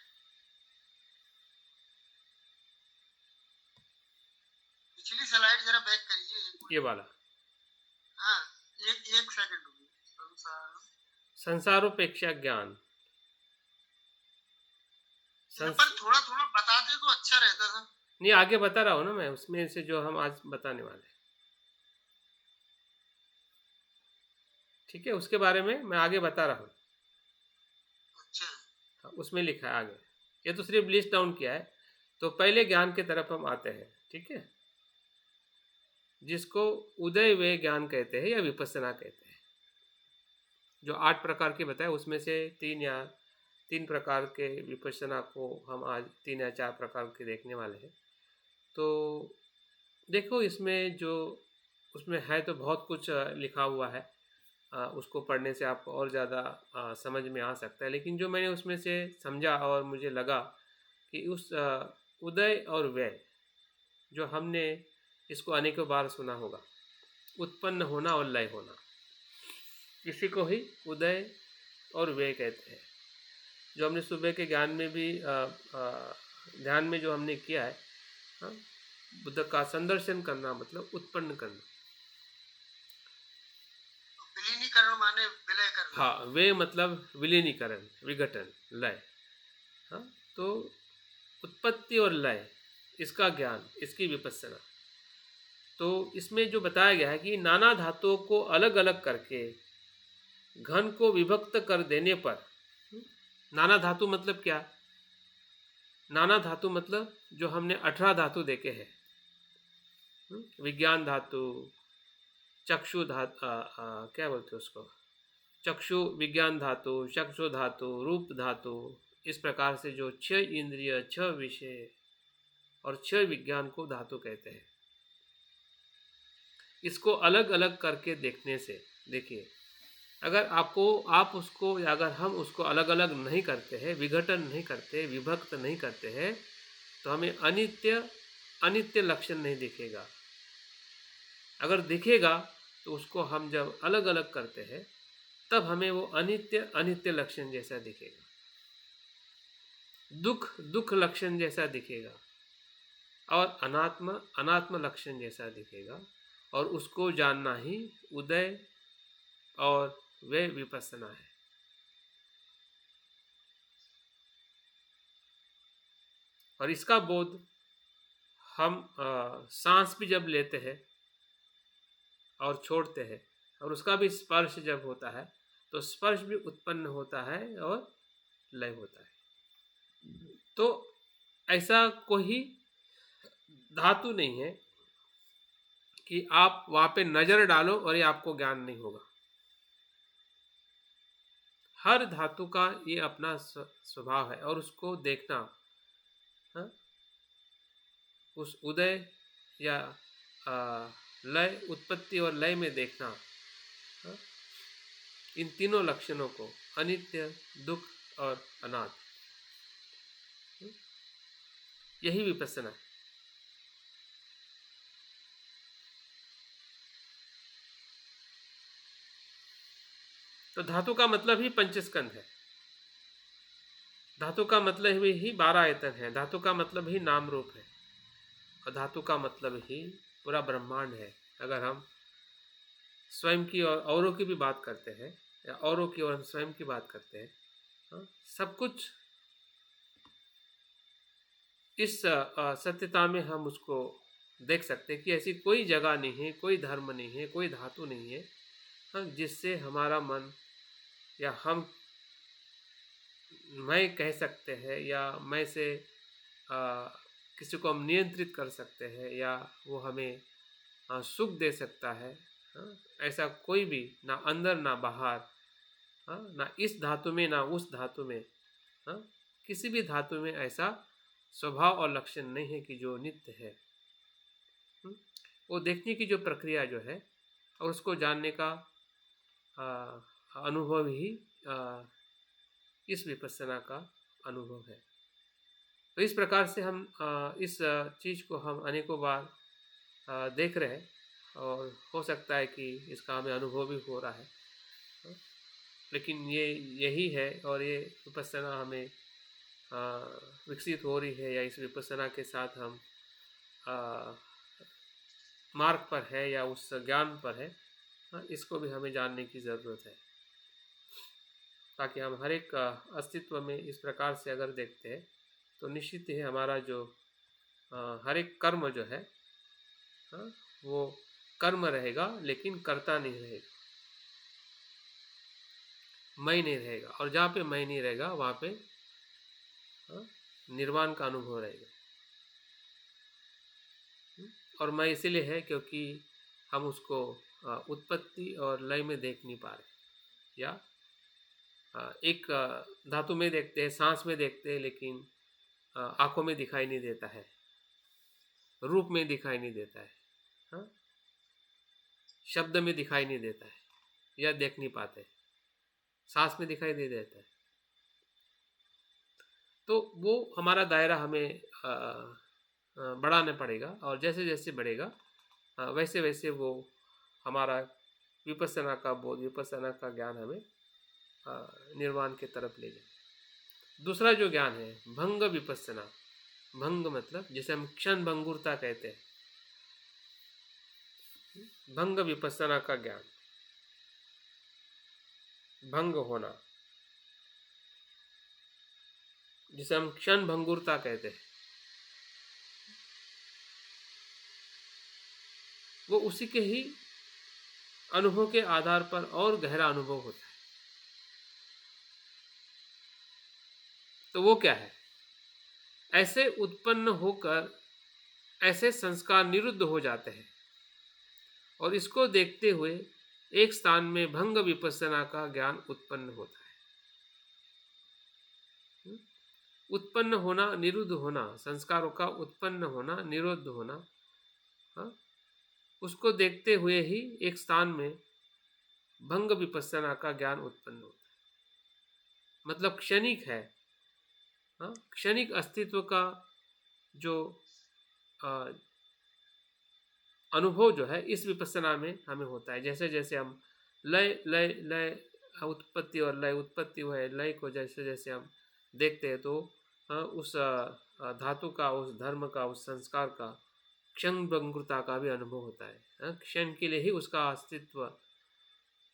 पिछली स्लाइड जरा बैक करिए। ये वाला हाँ, एक सेकंड रुकिए। संसारोपेक्षा ज्ञान, पर थोड़ा थोड़ा बताते तो अच्छा रहता था। नहीं, आगे बता रहा हूँ ना मैं, उसमें से जो हम आज बताने वाले हैं, ठीक है, उसके बारे में मैं आगे बता रहा हूँ। अच्छा, उसमें लिखा है आगे, ये तो सिर्फ लिस्ट डाउन किया है। तो पहले ज्ञान की तरफ हम आते हैं, ठीक है, जिसको उदय वे ज्ञान कहते हैं या विपස්සना कहते हैं। जो 8 प्रकार के बताए उसमें से 3 प्रकार के विपස්සना को हम आज 3 या 4 प्रकार के देखने वाले हैं। तो देखो, इसमें जो उसमें है तो बहुत कुछ लिखा हुआ है, उसको पढ़ने से आपको और ज़्यादा समझ में आ सकता है। लेकिन जो मैंने उसमें से समझा और मुझे लगा कि उस उदय और व्यय, जो हमने इसको अनेकों बार सुना होगा, उत्पन्न होना और लय होना, इसी को ही उदय और व्यय कहते हैं। जो हमने सुबह के ज्ञान में भी ध्यान में जो हमने किया है, हाँ, बुद्ध का संदर्शन करना मतलब उत्पन्न करना। विलीनीकरण माने विलय करना। हाँ, वे मतलब विलीनीकरण, विघटन, लय। हाँ, तो उत्पत्ति और लय, इसका ज्ञान, इसकी विपස්සना। तो इसमें जो बताया गया है कि नाना धातुओं को अलग अलग करके घन को विभक्त कर देने पर, नाना धातु मतलब क्या? नाना धातु मतलब जो हमने 18 धातु देखे हैं, विज्ञान धातु, चक्षु धातु, क्या बोलते हैं उसको, चक्षु विज्ञान धातु, चक्षु धातु, रूप धातु, इस प्रकार से जो 6 इंद्रिय, 6 विषय और 6 विज्ञान को धातु कहते हैं। इसको अलग अलग करके देखने से, देखिए, अगर आप उसको, अगर हम उसको अलग अलग नहीं करते हैं, विघटन नहीं करते, विभक्त नहीं करते हैं, तो हमें अनित्य लक्षण नहीं दिखेगा। अगर दिखेगा तो उसको हम जब अलग अलग करते हैं तब हमें वो अनित्य लक्षण जैसा दिखेगा, दुख लक्षण जैसा दिखेगा और अनात्म लक्षण जैसा दिखेगा। और उसको जानना ही उदय और वे विपස්සना है। और इसका बोध हम सांस भी जब लेते हैं और छोड़ते हैं, और उसका भी स्पर्श जब होता है तो स्पर्श भी उत्पन्न होता है और लय होता है। तो ऐसा कोई धातु नहीं है कि आप वहाँ पे नज़र डालो और ये आपको ज्ञान नहीं होगा। हर धातु का ये अपना स्वभाव है और उसको देखना, हाँ, उस उदय या लय, उत्पत्ति और लय में देखना, हाँ, इन तीनों लक्षणों को, अनित्य, दुख और अनाथ, यही विपස්සना है। तो धातु का मतलब ही पंचस्कंध है, धातु का मतलब ही 12 आयतन है, धातु का मतलब ही नाम रूप है, और धातु का मतलब ही पूरा ब्रह्मांड है। अगर हम स्वयं की और औरों की भी बात करते हैं, या औरों की और हम स्वयं की बात करते हैं, हाँ, सब कुछ इस सत्यता में हम उसको देख सकते हैं कि ऐसी कोई जगह नहीं है, कोई धर्म नहीं है, कोई धातु नहीं है, हाँ, जिससे हमारा मन या हम मैं कह सकते हैं, या मैं से किसी को हम नियंत्रित कर सकते हैं, या वो हमें सुख दे सकता है, हाँ, ऐसा कोई भी, ना अंदर ना बाहर, हाँ, ना इस धातु में ना उस धातु में, हाँ, किसी भी धातु में ऐसा स्वभाव और लक्षण नहीं है कि जो नित्य है। वो देखने की जो प्रक्रिया जो है और उसको जानने का अनुभव ही इस विपස්සना का अनुभव है। तो इस प्रकार से हम इस चीज़ को हम अनेकों बार देख रहे हैं और हो सकता है कि इसका हमें अनुभव भी हो रहा है, लेकिन ये यही है और ये विपස්සना हमें विकसित हो रही है या इस विपස්සना के साथ हम मार्ग पर है या उस ज्ञान पर है, इसको भी हमें जानने की ज़रूरत है, ताकि हम हर एक अस्तित्व में इस प्रकार से अगर देखते हैं तो निश्चित ही हमारा जो हर एक कर्म जो है वो कर्म रहेगा लेकिन कर्ता नहीं रहेगा, मैं नहीं रहेगा। और जहाँ पे मैं नहीं रहेगा वहाँ पे निर्वाण का अनुभव रहेगा। और मैं इसीलिए है क्योंकि हम उसको उत्पत्ति और लय में देख नहीं पा रहे, या एक धातु में देखते हैं, सांस में देखते हैं, लेकिन आंखों में दिखाई नहीं देता है, रूप में दिखाई नहीं देता है, शब्द में दिखाई नहीं देता है या देख नहीं पाते, सांस में दिखाई नहीं देता है। तो वो हमारा दायरा हमें बढ़ाना पड़ेगा और जैसे जैसे बढ़ेगा वैसे वैसे वो हमारा विपස්සना का बोध, विपස්සना का ज्ञान हमें निर्वाण के तरफ ले जाए। दूसरा जो ज्ञान है भंग विपස්සना, भंग मतलब जिसे हम क्षण भंगुरता कहते हैं, भंग विपස්සना का ज्ञान, भंग होना जिसे हम क्षण भंगुरता कहते हैं, वो उसी के ही अनुभव के आधार पर और गहरा अनुभव होता है। तो वो क्या है? ऐसे उत्पन्न होकर ऐसे संस्कार निरुद्ध हो जाते हैं और इसको देखते हुए एक स्थान में भंग विपස්සना का ज्ञान उत्पन्न होता है। उत्पन्न होना, निरुद्ध होना, संस्कारों का उत्पन्न होना, निरुद्ध होना, उसको देखते हुए ही एक स्थान में भंग विपස්සना का ज्ञान उत्पन्न होता है। मतलब क्षणिक है, क्षणिक अस्तित्व का जो अनुभव जो है इस विपස්සना में हमें होता है। जैसे जैसे हम लय लय लय उत्पत्ति और लय, उत्पत्ति है लय को जैसे जैसे हम देखते हैं तो उस धातु का, उस धर्म का, उस संस्कार का, क्षण भंगुरता का भी अनुभव होता है। क्षण के लिए ही उसका अस्तित्व,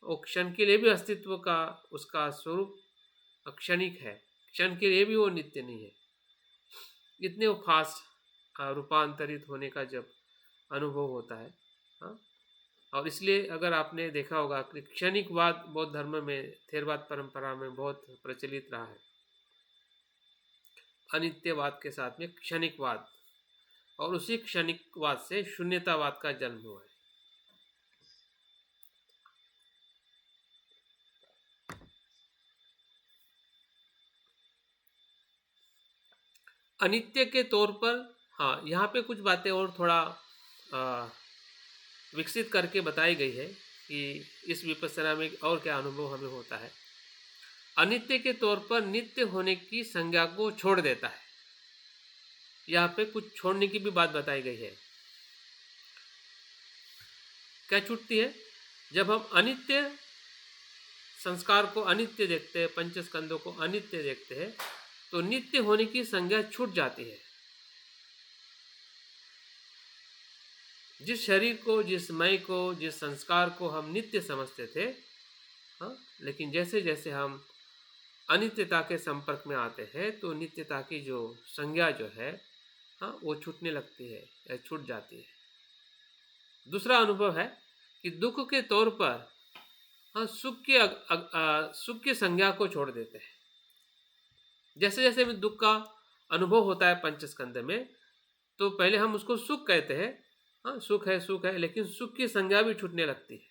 और क्षण के लिए भी अस्तित्व का उसका स्वरूप क्षणिक है, क्षण के लिए भी वो नित्य नहीं है। इतने वो फास्ट रूपांतरित होने का जब अनुभव होता है, और इसलिए अगर आपने देखा होगा कि क्षणिकवाद बौद्ध धर्म में, थेरवाद परंपरा में बहुत प्रचलित रहा है, अनित्यवाद के साथ में क्षणिकवाद, और उसी क्षणिकवाद से शून्यतावाद का जन्म हुआ है। अनित्य के तौर पर, हाँ, यहाँ पे कुछ बातें और थोड़ा विकसित करके बताई गई है कि इस विपස්සना में और क्या अनुभव हमें होता है। अनित्य के तौर पर नित्य होने की संज्ञा को छोड़ देता है। यहाँ पे कुछ छोड़ने की भी बात बताई गई है। क्या छूटती है? जब हम अनित्य संस्कार को अनित्य देखते हैं, पंचस्कंदों को अनित्य देखते हैं, तो नित्य होने की संज्ञा छूट जाती है। जिस शरीर को, जिस मय को, जिस संस्कार को हम नित्य समझते थे, लेकिन जैसे जैसे हम अनित्यता के संपर्क में आते हैं तो नित्यता की जो संज्ञा जो है वो छूटने लगती है या छूट जाती है। दूसरा अनुभव है कि दुख के तौर पर सुख की संज्ञा को छोड़ देते हैं। जैसे जैसे हमें दुख का अनुभव होता है पंचस्कंद में, तो पहले हम उसको सुख कहते हैं, सुख है, लेकिन सुख की संज्ञा भी छूटने लगती है।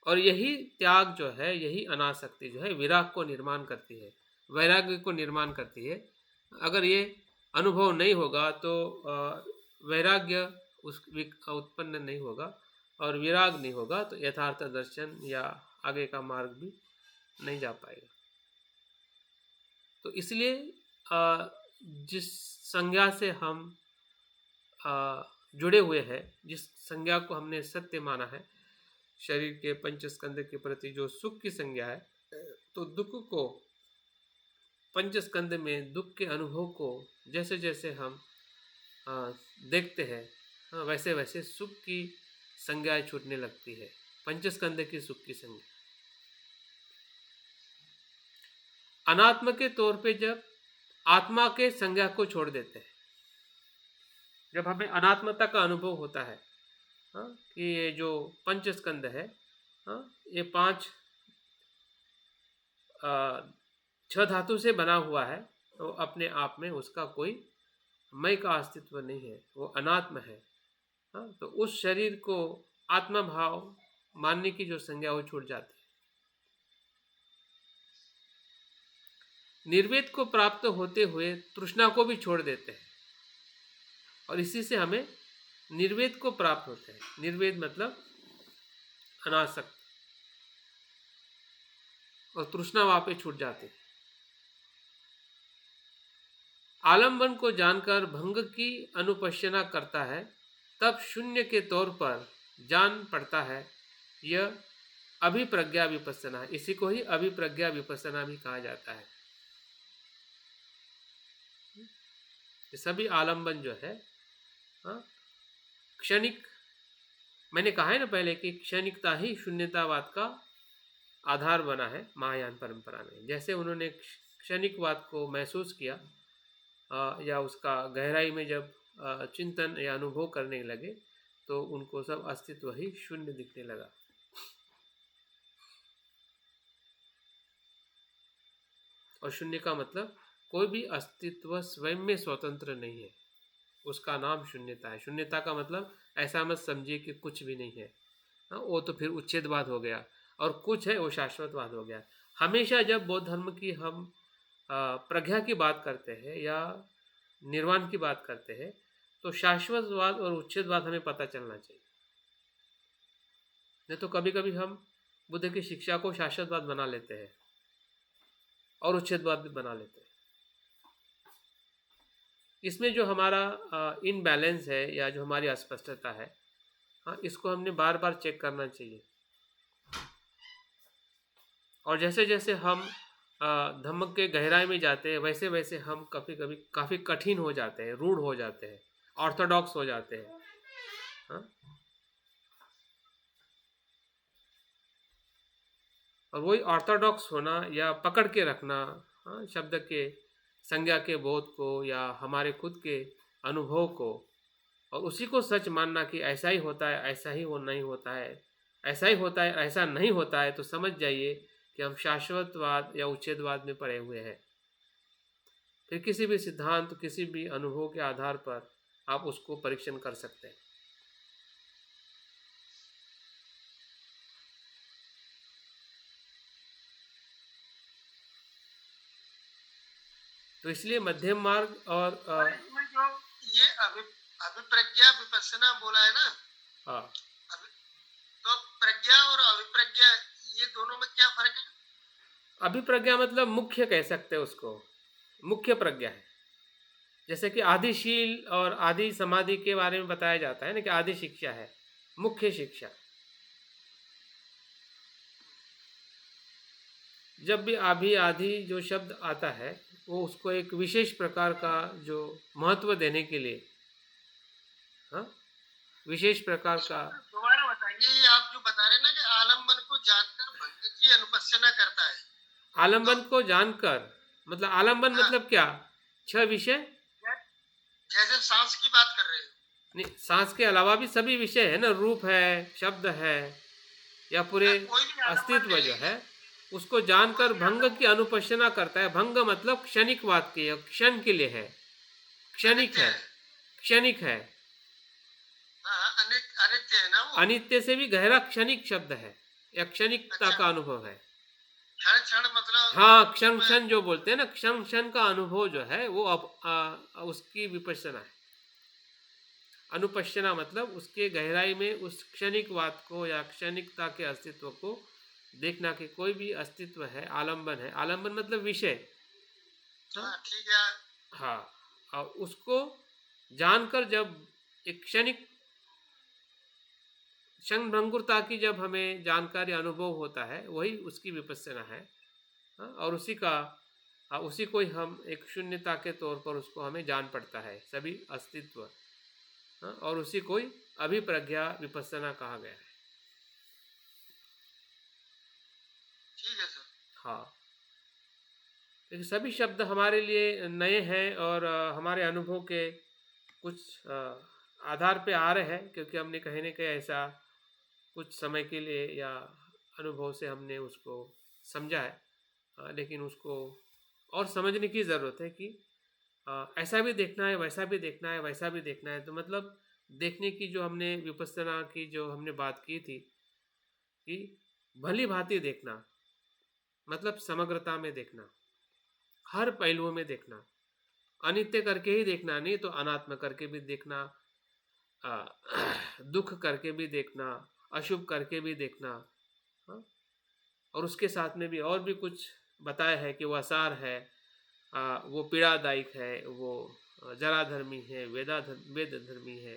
और यही त्याग जो है, यही अनासक्ति जो है विराग को निर्माण करती है, वैराग्य को निर्माण करती है, अगर ये अनुभव नहीं होगा तो वैराग्य उत्पन्न नहीं होगा, और विराग नहीं होगा तो यथार्थ दर्शन या आगे का मार्ग भी नहीं जा पाएगा। तो इसलिए जिस संज्ञा से हम जुड़े हुए हैं, जिस संज्ञा को हमने सत्य माना है, शरीर के पंचस्कंद के प्रति जो सुख की संज्ञा है, तो दुख को, पंचस्कंद में दुख के अनुभव को जैसे जैसे हम देखते हैं, वैसे वैसे सुख की संज्ञा छूटने लगती है, पंचस्कंद की सुख की संज्ञा। अनात्म के तौर पे जब आत्मा के संज्ञा को छोड़ देते हैं, जब हमें अनात्मता का अनुभव होता है कि ये जो पंचस्कंद है, ये 5 6 धातु से बना हुआ है, तो अपने आप में उसका कोई मय का अस्तित्व नहीं है, वो अनात्म है। तो उस शरीर को आत्मा भाव मानने की जो संज्ञा वो छूट जाती है। निर्वेद को प्राप्त होते हुए तृष्णा को भी छोड़ देते हैं, और इसी से हमें निर्वेद को प्राप्त होते हैं। निर्वेद मतलब अनासक्त, और तृष्णा वहां पे छूट जाती है। आलंबन को जानकर भंग की अनुपश्यना करता है, तब शून्य के तौर पर जान पड़ता है यह अभिप्रज्ञा विपස්සना है। इसी को ही अभिप्रज्ञा विपස්සना भी कहा जाता है। ये सभी आलंबन जो है क्षणिक, मैंने कहा है ना पहले कि क्षणिकता ही शून्यतावाद का आधार बना है महायान परंपरा में। जैसे उन्होंने क्षणिकवाद को महसूस किया या उसका गहराई में जब चिंतन या अनुभव करने लगे, तो उनको सब अस्तित्व ही शून्य दिखने लगा। और शून्य का मतलब कोई भी अस्तित्व स्वयं में स्वतंत्र नहीं है, उसका नाम शून्यता है। शून्यता का मतलब ऐसा मत समझिए कि कुछ भी नहीं है, वो तो फिर उच्छेदवाद हो गया, और कुछ है वो शाश्वतवाद हो गया। हमेशा जब बौद्ध धर्म की हम प्रज्ञा की बात करते हैं या निर्वाण की बात करते हैं, तो शाश्वतवाद और उच्छेदवाद हमें पता चलना चाहिए। नहीं तो कभी कभी हम बुद्ध की शिक्षा को शाश्वतवाद बना लेते हैं और उच्छेदवाद भी बना लेते हैं। इसमें जो हमारा इनबैलेंस है या जो हमारी अस्पष्टता है, इसको हमने बार बार चेक करना चाहिए। और जैसे जैसे हम धम्म के गहराई में जाते हैं, वैसे वैसे हम कभी कभी काफ़ी कठिन हो जाते हैं, रूढ़ हो जाते हैं, ऑर्थोडॉक्स हो जाते हैं। और वही ऑर्थोडॉक्स होना या पकड़ के रखना शब्द के संज्ञा के बोध को या हमारे खुद के अनुभव को, और उसी को सच मानना कि ऐसा ही होता है, ऐसा ही वो नहीं होता है, ऐसा ही होता है, ऐसा नहीं होता है, तो समझ जाइए कि हम शाश्वतवाद या उच्छेदवाद में पड़े हुए हैं। फिर किसी भी सिद्धांत, किसी भी अनुभव के आधार पर आप उसको परीक्षण कर सकते हैं। तो इसलिए मध्यम मार्ग और इसमें जो ये अभिप्रज्ञा विपස්සना बोला है ना, हाँ, तो प्रज्ञा और अभिप्रज्ञा ये दोनों में क्या फर्क है? अभिप्रज्ञा मतलब मुख्य कह सकते हैं उसको, मुख्य प्रज्ञा है। जैसे कि आदिशील और आदि समाधि के बारे में बताया जाता है ना कि आदि शिक्षा है, मुख्य शिक्षा। जब भी आभि आदि जो शब्द आता है, वो उसको एक विशेष प्रकार का जो महत्व देने के लिए, विशेष प्रकार का। दोबारा बताइए, ये आप जो बता रहे हैं ना कि आलम्बन को जानकर भक्त की अनुपस्यना करता है। आलम्बन को जानकर मतलब आलम्बन मतलब क्या? 6 विषय, जैसे सांस की बात कर रहे हैं। नहीं, सांस के अलावा भी सभी विषय है ना, रूप है, शब्द है, या पूरे अस्तित्व जो है, उसको जानकर भंग की अनुपस्यना करता है। भंग मतलब क्षणिकवाद के, क्षण के लिए है, क्षणिक है, क्षणिक है। अनित्य है ना वो। अनित्य से भी गहरा क्षणिक शब्द है, या क्षणिकता का अनुभव है। क्षण क्षण मतलब हाँ, क्षण उसमें क्षण जो बोलते हैं ना, क्षण क्षण का अनुभव जो है वो उसकी विपश्यना है। अनुपश्यना मतलब उसके गहराई में उस क्षणिक बात को या क्षणिकता के अस्तित्व को देखना कि कोई भी अस्तित्व है, आलंबन है। आलंबन मतलब विषय। हाँ, हाँ ठीक है। हाँ, और उसको जानकर जब एक क्षणिक क्षणभंगुरता की जब हमें जानकारी अनुभव होता है, वही उसकी विपश्यना है। हाँ, और उसी को ही हम एक शून्यता के तौर पर उसको हमें जान पड़ता है, सभी अस्तित्व। हाँ, और उसी को ही अभिप्रज्ञा विपश्यना कहा गया है। ठीक है सर। हाँ, क्योंकि सभी शब्द हमारे लिए नए हैं और हमारे अनुभव के कुछ आधार पे आ रहे हैं, क्योंकि हमने कहीं न कहीं ऐसा कुछ समय के लिए या अनुभव से हमने उसको समझा है। लेकिन उसको और समझने की ज़रूरत है कि ऐसा भी देखना है, वैसा भी देखना है, वैसा भी देखना है। तो मतलब देखने की जो हमने विपश्यना की जो हमने बात की थी कि भली-भाँति देखना, मतलब समग्रता में देखना, हर पहलुओं में देखना, अनित्य करके ही देखना, नहीं तो अनात्म करके भी देखना, अ, दुःख करके भी देखना, अशुभ करके भी देखना। हाँ? और उसके साथ में भी और भी कुछ बताया है कि वो असार है, वो पीड़ादायक है, वो जराधर्मी है, वेदधर्मी है।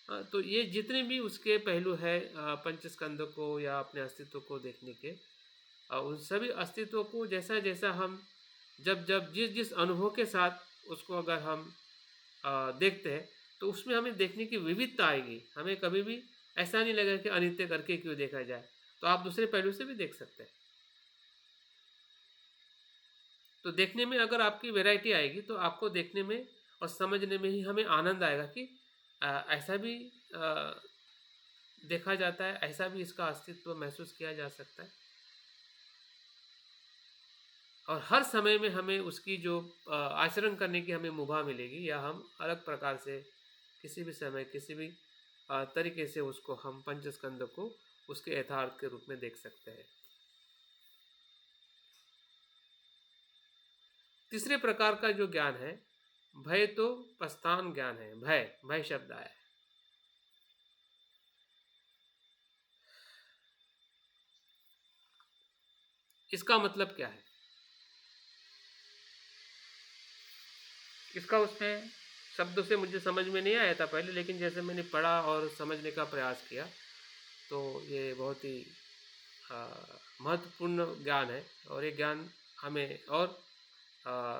तो ये जितने भी उसके पहलू है पंचस्कंद को या अपने अस्तित्व को देखने के, उन सभी अस्तित्व को जैसा जैसा हम जब जब जिस जिस अनुभव के साथ उसको अगर हम देखते हैं, तो उसमें हमें देखने की विविधता आएगी। हमें कभी भी ऐसा नहीं लगेगा कि अनित्य करके क्यों देखा जाए। तो आप दूसरे पहलू से भी देख सकते हैं। तो देखने में अगर आपकी वैरायटी आएगी तो आपको देखने में और समझने में ही हमें आनंद आएगा कि ऐसा भी देखा जाता है, ऐसा भी इसका अस्तित्व महसूस किया जा सकता है। और हर समय में हमें उसकी जो आचरण करने की हमें मुभा मिलेगी, या हम अलग प्रकार से किसी भी समय किसी भी तरीके से उसको हम पंचस्कंद को उसके यथार्थ के रूप में देख सकते हैं। तीसरे प्रकार का जो ज्ञान है, भय तो प्रस्थान ज्ञान है। भय भय शब्द आया है। इसका मतलब क्या है? इसका उसमें शब्दों से मुझे समझ में नहीं आया था पहले, लेकिन जैसे मैंने पढ़ा और समझने का प्रयास किया तो ये बहुत ही महत्वपूर्ण ज्ञान है। और ये ज्ञान हमें और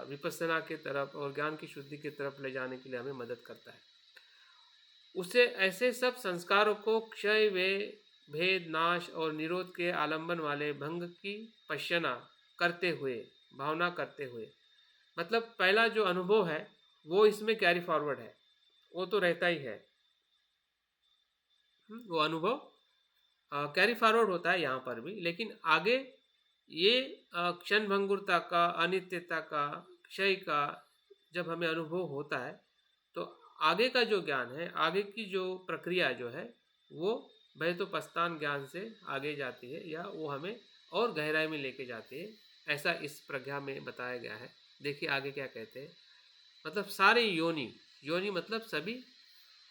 विपස්සना की तरफ और ज्ञान की शुद्धि की तरफ ले जाने के लिए हमें मदद करता है। उसे ऐसे सब संस्कारों को क्षय वे भेद नाश और निरोध के आलंबन वाले भंग की पश्यना करते हुए, भावना करते हुए, मतलब पहला जो अनुभव है वो इसमें कैरी फॉरवर्ड है, वो तो रहता ही है। वो अनुभव कैरी फॉरवर्ड होता है यहाँ पर भी, लेकिन आगे ये क्षण भंगुरता का, अनित्यता का, क्षय का जब हमें अनुभव होता है तो आगे का जो ज्ञान है, आगे की जो प्रक्रिया जो है, वो भयतोपस्थान ज्ञान से आगे जाती है, या वो हमें और गहराई में लेके जाती है। ऐसा इस प्रज्ञा में बताया गया है। देखिए आगे क्या कहते हैं। मतलब सारे योनि, योनि मतलब सभी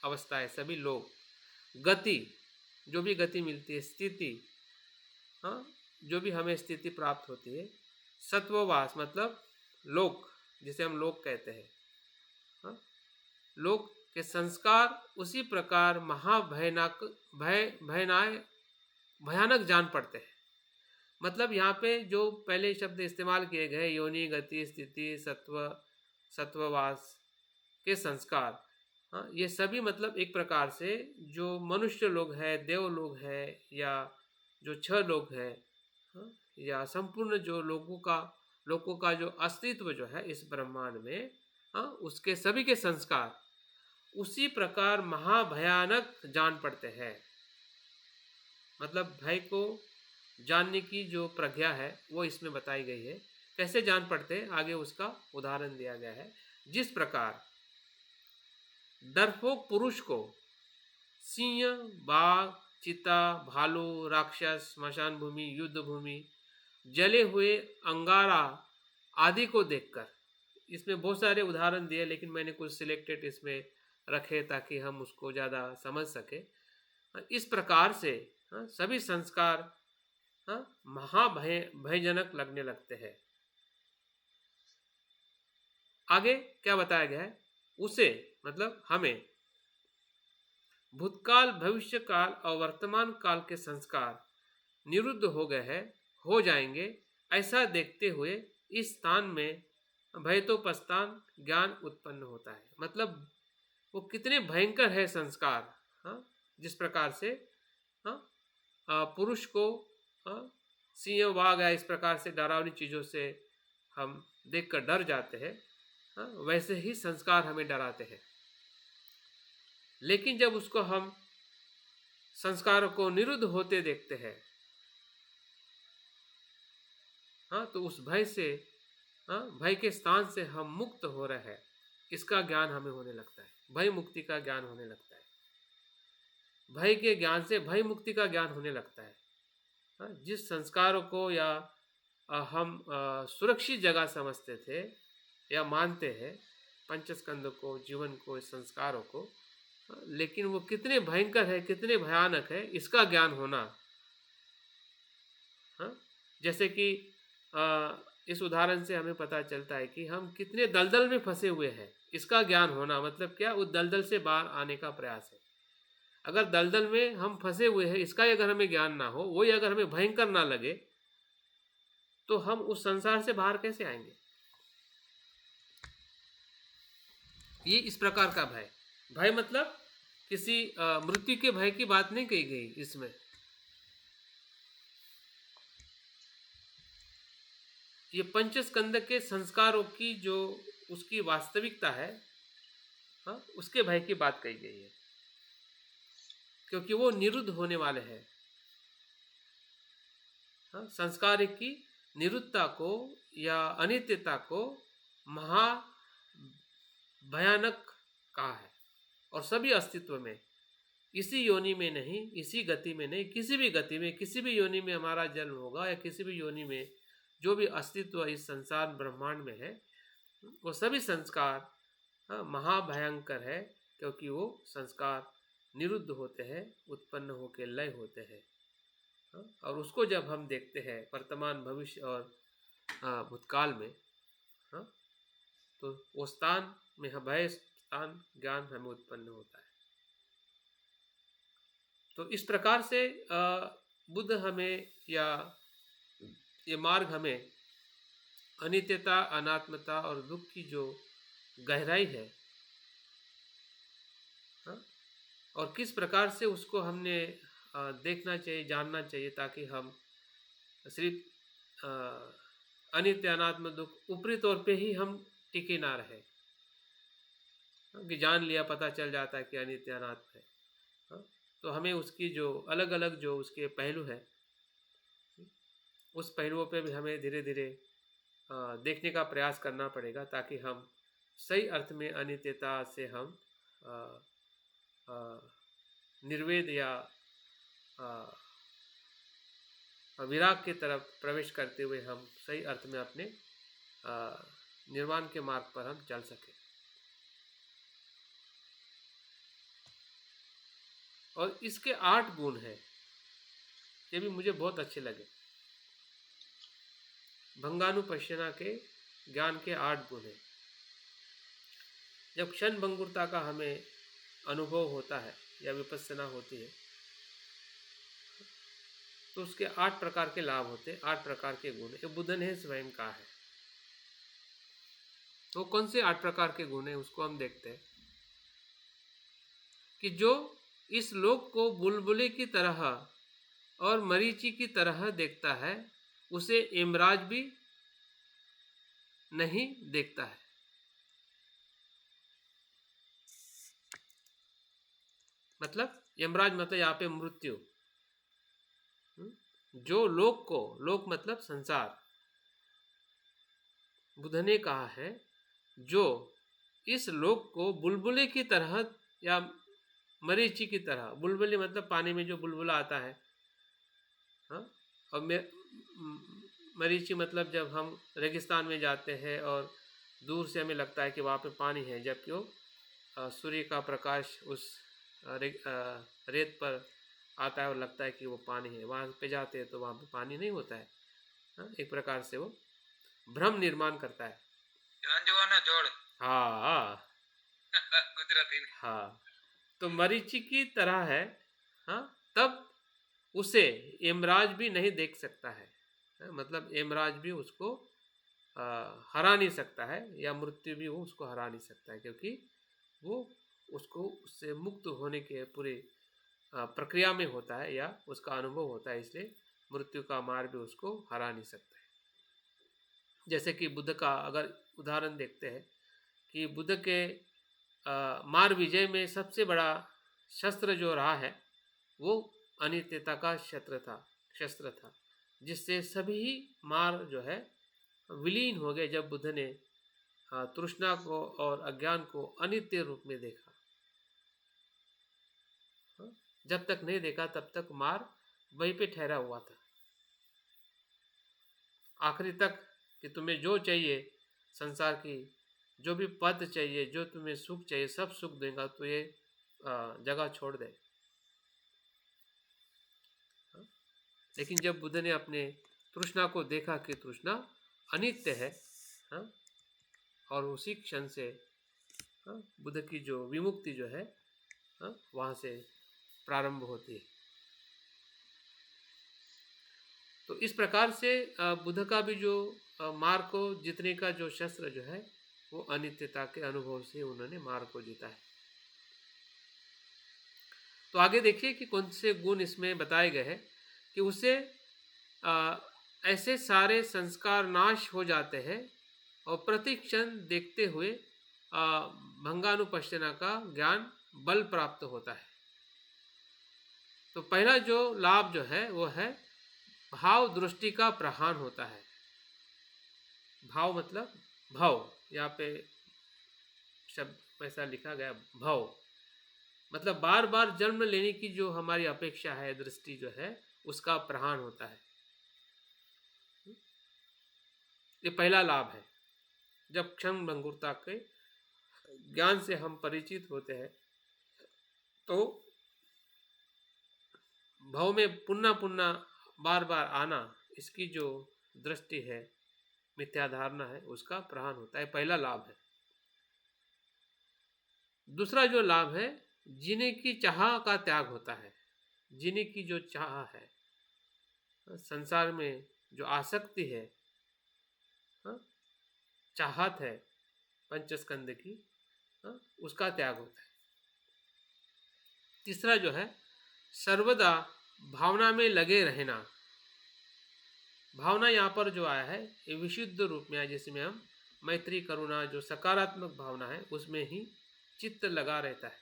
अवस्थाएं, सभी लोग, गति, जो भी गति मिलती है, स्थिति, हाँ, जो भी हमें स्थिति प्राप्त होती है, सत्ववास मतलब लोक, जिसे हम लोक कहते हैं, हाँ, लोक के संस्कार उसी प्रकार महाभयानक भयानक जान पड़ते हैं। मतलब यहाँ पे जो पहले शब्द इस्तेमाल किए गए, योनि, गति, स्थिति, सत्ववास के संस्कार, हाँ, ये सभी मतलब एक प्रकार से जो मनुष्य लोग हैं, देव लोग हैं, या जो छह लोग हैं, हाँ, या संपूर्ण जो लोगों का जो अस्तित्व जो है इस ब्रह्मांड में, हाँ, उसके सभी के संस्कार उसी प्रकार महाभयानक जान पड़ते हैं। मतलब भय को जानने की जो प्रज्ञा है वो इसमें बताई गई है। कैसे जान पड़ते हैं, आगे उसका उदाहरण दिया गया है। जिस प्रकार डरपोक पुरुष को सिंह, बाघ, चीता, भालू, राक्षस, स्मशान भूमि, युद्ध भूमि जले हुए अंगारा आदि को देखकर, इसमें बहुत सारे उदाहरण दिए लेकिन मैंने कुछ सिलेक्टेड इसमें रखे ताकि हम उसको ज़्यादा समझ सके। इस प्रकार से सभी संस्कार भयजनक लगने लगते हैं। आगे क्या बताया गया है, उसे मतलब हमें भूतकाल, भविष्य काल और वर्तमान काल के संस्कार निरुद्ध हो गए हैं, हो जाएंगे, ऐसा देखते हुए इस स्थान में भयतोपस्थान ज्ञान उत्पन्न होता है। मतलब वो कितने भयंकर है संस्कार, जिस प्रकार से पुरुष को सिंह बाघ या इस प्रकार से डरावनी चीज़ों से हम देखकर डर जाते हैं, वैसे ही संस्कार हमें डराते हैं। लेकिन जब उसको हम संस्कारों को निरुद्ध होते देखते हैं, तो उस भय से, भय के स्थान से हम मुक्त हो रहे हैं, इसका ज्ञान हमें होने लगता है। भय मुक्ति का ज्ञान होने लगता है। भय के ज्ञान से भय मुक्ति का ज्ञान होने लगता है। जिस संस्कारों को या हम सुरक्षित जगह समझते थे या मानते हैं, पंचस्कंद को, जीवन को, इस संस्कारों को, लेकिन वो कितने भयंकर है, कितने भयानक है, इसका ज्ञान होना। जैसे कि इस उदाहरण से हमें पता चलता है कि हम कितने दलदल में फंसे हुए हैं, इसका ज्ञान होना। मतलब क्या, उस दलदल से बाहर आने का प्रयास है। अगर दलदल में हम फंसे हुए हैं, इसका अगर हमें ज्ञान ना हो, वही अगर हमें भयंकर ना लगे, तो हम उस संसार से बाहर कैसे आएंगे। ये इस प्रकार का भय, भय मतलब किसी मृत्यु के भय की बात नहीं कही गई इसमें। ये पंचस्कंद के संस्कारों की जो उसकी वास्तविकता है, उसके भय की बात कही गई है, क्योंकि वो निरुद्ध होने वाले हैं। संस्कार की निरुद्धता को या अनित्यता को महा भयानक कहा है। और सभी अस्तित्व में, इसी योनि में नहीं, इसी गति में नहीं, किसी भी गति में, किसी भी योनि में हमारा जन्म होगा, या किसी भी योनि में जो भी अस्तित्व इस संसार ब्रह्मांड में है, वो सभी संस्कार महाभयंकर है, क्योंकि वो संस्कार निरुद्ध होते हैं, उत्पन्न होकर लय होते हैं। और उसको जब हम देखते हैं वर्तमान, भविष्य और भूतकाल में, तो वो स्थान में भय स्थान ज्ञान हमें उत्पन्न होता है। तो इस प्रकार से बुद्ध हमें, या ये मार्ग हमें अनित्यता, अनात्मता और दुख की जो गहराई है, और किस प्रकार से उसको हमने देखना चाहिए, जानना चाहिए, ताकि हम सिर्फ अनित्य, अनात्म, दुख ऊपरी तौर पे ही हम टिके ना रहे, कि जान लिया, पता चल जाता है कि अनित्य अनात्म है। तो हमें उसकी जो अलग अलग जो उसके पहलू है, उस पहलुओं पे भी हमें धीरे धीरे देखने का प्रयास करना पड़ेगा, ताकि हम सही अर्थ में अनित्यता से हम निर्वेद या विराग की तरफ प्रवेश करते हुए हम सही अर्थ में अपने निर्वाण के मार्ग पर हम चल सकें। और इसके 8 गुण हैं, ये भी मुझे बहुत अच्छे लगे। भंगानुपश्यना के ज्ञान के 8 गुण हैं। जब क्षण भंगुरता का हमें अनुभव होता है या विपස්සना होती है, तो उसके 8 प्रकार के लाभ होते हैं, 8 प्रकार के गुण। ये बुद्ध ने स्वयं कहा है। तो कौन से 8 प्रकार के गुण हैं, उसको हम देखते हैं। कि जो इस लोक को बुलबुले की तरह और मरीचि की तरह देखता है, उसे यमराज भी नहीं देखता है। मतलब यमराज मतलब यहाँ पे मृत्यु। जो लोक को, लोक मतलब संसार, बुद्ध ने कहा है, जो इस लोक को बुलबुले की तरह या मरीचि की तरह, बुलबुले मतलब पानी में जो बुलबुला आता है, और मरीचि मतलब जब हम रेगिस्तान में जाते हैं और दूर से हमें लगता है कि वहाँ पे पानी है, जबकि वो सूर्य का प्रकाश उस रेत पर आता है और लगता है कि वो पानी है। वहाँ पे जाते हैं तो वहाँ पे पानी नहीं होता है। एक प्रकार से वो भ्रम निर्माण करता है। गांजवाना जोड़ हाँ गुजराती में। हाँ, तो मरीचि की तरह है। हाँ, तब उसे यमराज भी नहीं देख सकता है। मतलब यमराज भी उसको हरा नहीं सकता है, या मृत्यु भी वो उसको हरा नहीं सकता है, क्योंकि वो उसको उससे मुक्त होने के पूरे प्रक्रिया में होता है या उसका अनुभव होता है, इसलिए मृत्यु का मार भी उसको हरा नहीं सकता है। जैसे कि बुद्ध का अगर उदाहरण देखते हैं कि बुद्ध के मार विजय में सबसे बड़ा शस्त्र जो रहा है वो अनित्यता का शस्त्र था, जिससे सभी मार जो है विलीन हो गए जब बुद्ध ने तृष्णा को और अज्ञान को अनित्य रूप में देखा। जब तक नहीं देखा तब तक मार वहीं पे ठहरा हुआ था। आखिरी तक कि तुम्हें जो चाहिए संसार की, जो भी पद चाहिए, जो तुम्हें सुख चाहिए, सब सुख देगा, तो ये जगह छोड़ दे। लेकिन जब बुद्ध ने अपने तृष्णा को देखा कि तृष्णा अनित्य है, और उसी क्षण से बुद्ध की जो विमुक्ति जो है वहाँ से प्रारंभ होती है। तो इस प्रकार से बुद्ध का भी जो मार को जीतने का जो शस्त्र जो है वो अनित्यता के अनुभव से उन्होंने मार को जीता है। तो आगे देखिए कि कौन से गुण इसमें बताए गए हैं कि उसे ऐसे सारे संस्कार नाश हो जाते हैं और प्रतिक्षण देखते हुए भंगानुपश्यना का ज्ञान बल प्राप्त होता है। तो पहला जो लाभ जो है वो है भाव दृष्टि का प्रहान होता है। भाव मतलब भाव, यहाँ पे शब्द ऐसा लिखा गया भाव मतलब बार बार जन्म लेने की जो हमारी अपेक्षा है, दृष्टि जो है उसका प्रहान होता है। ये पहला लाभ है। जब क्षण भंगुरता के ज्ञान से हम परिचित होते हैं तो भाव में पुनः पुनः बार बार आना, इसकी जो दृष्टि है, मिथ्या धारणा है, उसका प्रहान होता है। पहला लाभ है। दूसरा जो लाभ है जीने की चाह का त्याग होता है। जीने की जो चाह है, संसार में जो आसक्ति है, चाहत है पंचस्कंद की, उसका त्याग होता है। तीसरा जो है सर्वदा भावना में लगे रहना। भावना यहाँ पर जो आया है ये विशुद्ध रूप में आया, जिसमें हम मैत्री करुणा जो सकारात्मक भावना है उसमें ही चित्त लगा रहता है।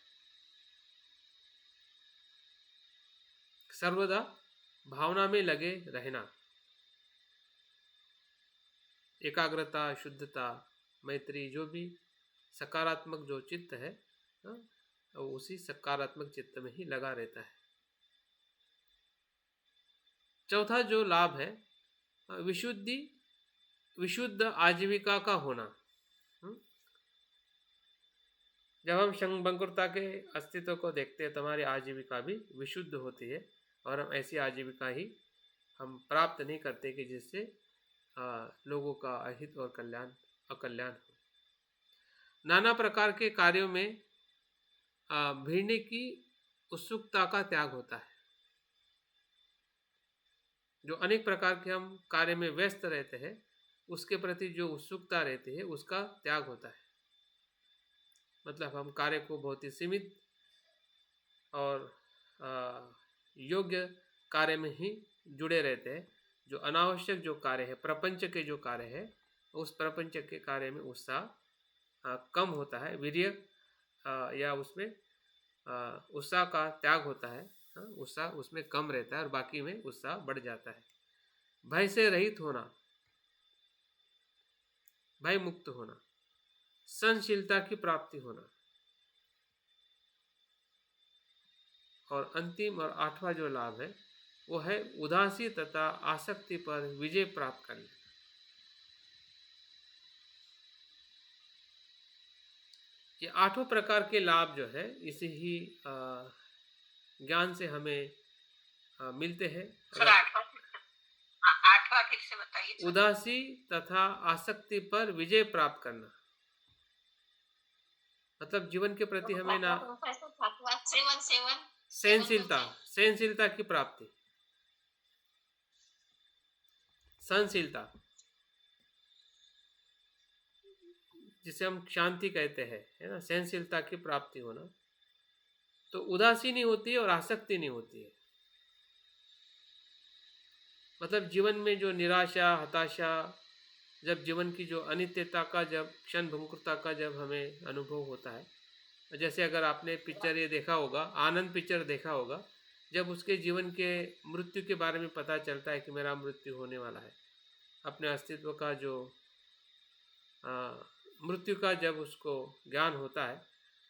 सर्वदा भावना में लगे रहना, एकाग्रता, शुद्धता, मैत्री, जो भी सकारात्मक जो चित्त है उसी सकारात्मक चित्त में ही लगा रहता है। चौथा जो लाभ है विशुद्ध आजीविका का होना। जब हम क्षणभंगुरता के अस्तित्व को देखते हैं तो हमारी आजीविका भी विशुद्ध होती है, और हम ऐसी आजीविका ही हम प्राप्त नहीं करते कि जिससे लोगों का अहित और अकल्याण हो। नाना प्रकार के कार्यों में भिड़ने की उत्सुकता का त्याग होता है। जो अनेक प्रकार के हम कार्य में व्यस्त रहते हैं उसके प्रति जो उत्सुकता रहती है उसका त्याग होता है। मतलब हम कार्य को बहुत ही सीमित और योग्य कार्य में ही जुड़े रहते हैं। जो अनावश्यक जो कार्य है, प्रपंच के जो कार्य है, उस प्रपंच के कार्य में उत्साह कम होता है, वीर्य या उसमें उत्साह का त्याग होता है। उत्साह उसमें कम रहता है और बाकी में उत्साह बढ़ जाता है। भय से रहित होना, भय मुक्त होना, सहनशीलता की प्राप्ति होना, और अंतिम और आठवां जो लाभ है वो है उदासी तथा आसक्ति पर विजय प्राप्त करना। ये 8 प्रकार के लाभ जो है इसी ही ज्ञान से हमें मिलते हैं। सर आठवां फिर से बताइए सर। उदासी तथा आसक्ति पर विजय प्राप्त करना मतलब जीवन के प्रति हमें ना सहनशीलता की प्राप्ति, सहनशीलता जिसे हम शांति कहते हैं, है ना, सहनशीलता की प्राप्ति होना। तो उदासी नहीं होती है और आसक्ति नहीं होती है। मतलब जीवन में जो निराशा, हताशा, जब जीवन की जो अनित्यता का, जब क्षण भंगुरता का जब हमें अनुभव होता है, जैसे अगर आपने पिक्चर ये देखा होगा, आनंद पिक्चर देखा होगा, जब उसके जीवन के मृत्यु के बारे में पता चलता है कि मेरा मृत्यु होने वाला है, अपने अस्तित्व का जो मृत्यु का जब उसको ज्ञान होता है,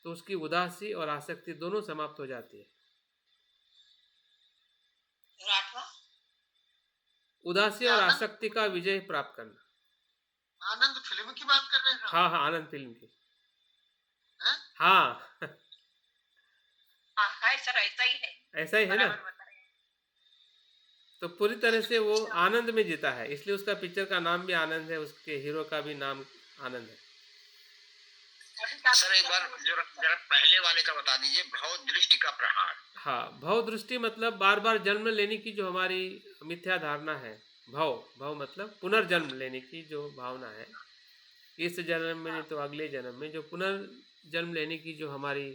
तो उसकी उदासी और आसक्ति दोनों समाप्त हो जाती है। उदासी और आसक्ति का विजय प्राप्त करना। आनंद फिल्म की बात कर रहे हैं? हाँ हाँ, आनंद फिल्म की। है? हाँ है सर, ऐसा ही है, ऐसा ही है ना। तो पूरी तरह से वो आनंद में जीता है, इसलिए उसका पिक्चर का नाम भी आनंद है, उसके हीरो का भी नाम आनंद है। सर एक बार जरा पहले वाले का बता दीजिए, भाव दृष्टि का प्रहार। हाँ, भाव दृष्टि मतलब बार बार जन्म लेने की जो हमारी मिथ्या धारणा है। भाव मतलब पुनर्जन्म लेने की जो भावना है, इस जन्म में नहीं तो अगले जन्म में जो पुनर्जन्म लेने की जो हमारी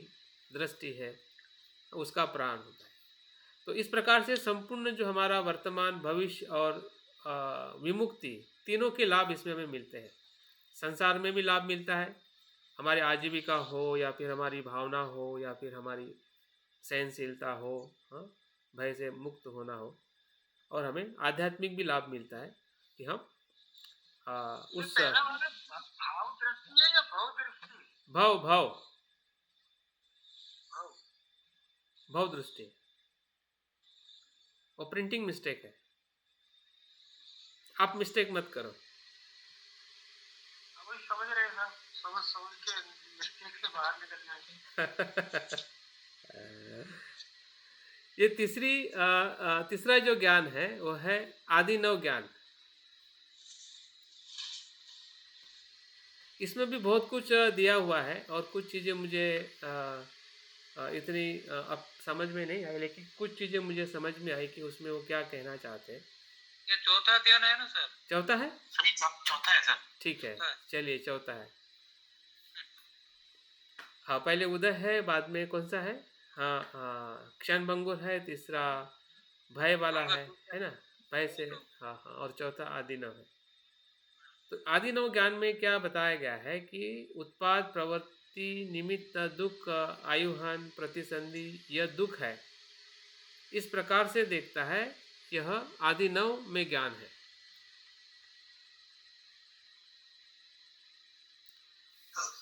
दृष्टि है, उसका प्राण होता है। तो इस प्रकार से संपूर्ण जो हमारा वर्तमान, भविष्य और विमुक्ति, तीनों के लाभ इसमें हमें मिलते हैं। संसार में भी लाभ मिलता है, हमारी आजीविका हो या फिर हमारी भावना हो या फिर हमारी सहनशीलता हो, हाँ, भय से मुक्त होना हो, और हमें आध्यात्मिक भी लाभ मिलता है कि हम उस भाव दृष्टि है या भाव दृष्टि? भाव दृष्टि, और प्रिंटिंग मिस्टेक है, आप मिस्टेक मत करो। समझ रहे हैं, समझ के मिस्टेक से बाहर निकलना है। ये तीसरा जो ज्ञान है वो है आदिनव ज्ञान। इसमें भी बहुत कुछ दिया हुआ है और कुछ चीज़ें मुझे इतनी अब समझ में नहीं आई, लेकिन कुछ चीज़ें मुझे समझ में आई कि उसमें वो क्या कहना चाहते हैं। ये चौथा ध्यान है ना सर? चौथा है? चौथा है सर। ठीक है, चलिए चौथा है। हाँ, पहले उदय है, बाद में कौन सा है? हाँ, क्षण भंगुर है, तीसरा भय वाला है ना, भय से, हाँ हाँ, और चौथा आदिनव है। तो आदिनव ज्ञान में क्या बताया गया है कि उत्पाद, प्रवृत्ति, निमित्त, दुख, आयुहन, प्रतिसंधि, यह दुख है, इस प्रकार से देखता है, यह आदिनव में ज्ञान है।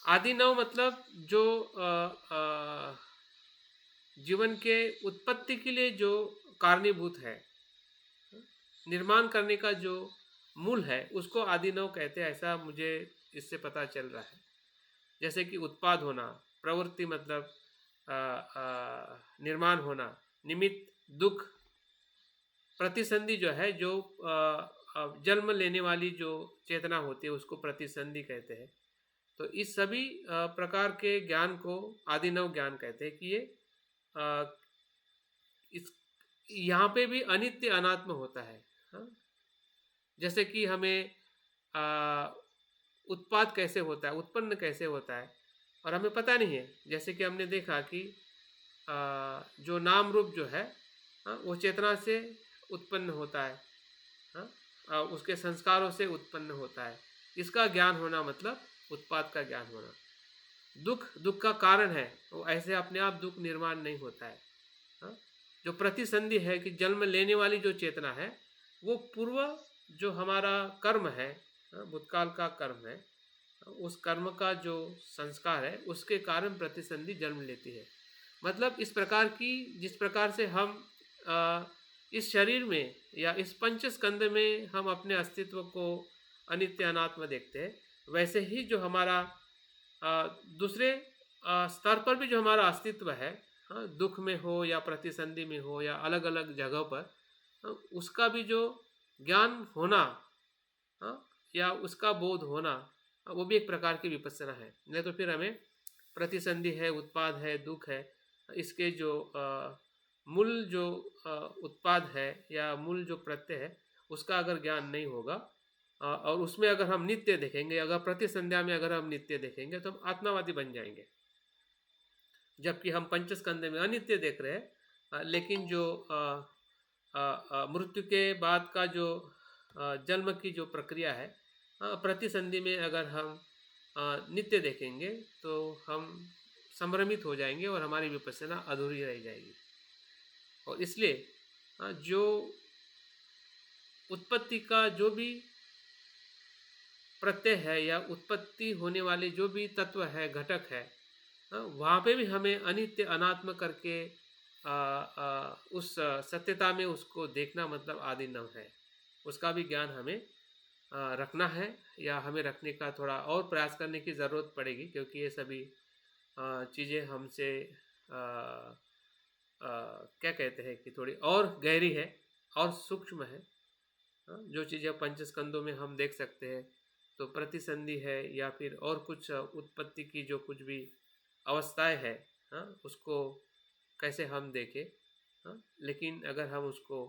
आदिनव मतलब जो जीवन के उत्पत्ति के लिए जो कारणीभूत है, निर्माण करने का जो मूल है, उसको आदिनव कहते हैं, ऐसा मुझे इससे पता चल रहा है। जैसे कि उत्पाद होना, प्रवृत्ति मतलब निर्माण होना, निमित्त दुख, प्रतिसंधि जो है, जो जन्म लेने वाली जो चेतना होती है उसको प्रतिसंधि कहते हैं। तो इस सभी प्रकार के ज्ञान को आदिनव ज्ञान कहते हैं कि ये इस यहाँ पे भी अनित्य अनात्म होता है। हाँ? जैसे कि हमें उत्पाद कैसे होता है, उत्पन्न कैसे होता है, और हमें पता नहीं है। जैसे कि हमने देखा कि जो नाम रूप जो है, हाँ, वो चेतना से उत्पन्न होता है, हाँ, उसके संस्कारों से उत्पन्न होता है। इसका ज्ञान होना मतलब उत्पाद का ज्ञान होना। दुख का कारण है, वो ऐसे अपने आप दुख निर्माण नहीं होता है। हाँ? जो प्रतिसंधि है कि जन्म लेने वाली जो चेतना है, वो पूर्व जो हमारा कर्म है, भूतकाल का कर्म है, उस कर्म का जो संस्कार है, उसके कारण प्रतिसंधि जन्म लेती है। मतलब इस प्रकार की, जिस प्रकार से हम इस शरीर में या इस पंच स्कंद में हम अपने अस्तित्व को अनित्य अनात्म देखते हैं, वैसे ही जो हमारा दूसरे स्तर पर भी जो हमारा अस्तित्व है, हाँ, दुख में हो या प्रतिसंधि में हो या अलग अलग जगह पर, हाँ, उसका भी जो ज्ञान होना, हाँ, या उसका बोध होना, वो भी एक प्रकार की विपස්සना है। नहीं तो फिर हमें प्रतिसंधि है, उत्पाद है, दुख है, इसके जो मूल जो उत्पाद है या मूल जो प्रत्यय है, उसका अगर ज्ञान नहीं होगा और उसमें अगर हम नित्य देखेंगे, अगर प्रतिसंध्या में अगर हम नित्य देखेंगे तो हम आत्मावादी बन जाएंगे, जबकि हम पंचस्कंद में अनित्य देख रहे हैं। लेकिन जो मृत्यु के बाद का जो जन्म की जो प्रक्रिया है, प्रतिसंधि में अगर हम नित्य देखेंगे तो हम संभ्रमित हो जाएंगे और हमारी विपස්සना अधूरी रह जाएगी। और इसलिए जो उत्पत्ति का जो भी प्रत्यय है या उत्पत्ति होने वाले जो भी तत्व है, घटक है, वहाँ पे भी हमें अनित्य अनात्म करके उस सत्यता में उसको देखना मतलब आदि नव है। उसका भी ज्ञान हमें रखना है या हमें रखने का थोड़ा और प्रयास करने की ज़रूरत पड़ेगी, क्योंकि ये सभी चीज़ें हमसे क्या कहते हैं कि थोड़ी और गहरी है और सूक्ष्म है। जो चीज़ें पंचस्कंदों में हम देख सकते हैं तो प्रतिसंधि है या फिर और कुछ उत्पत्ति की जो कुछ भी अवस्थाएं है, उसको कैसे हम देखें। लेकिन अगर हम उसको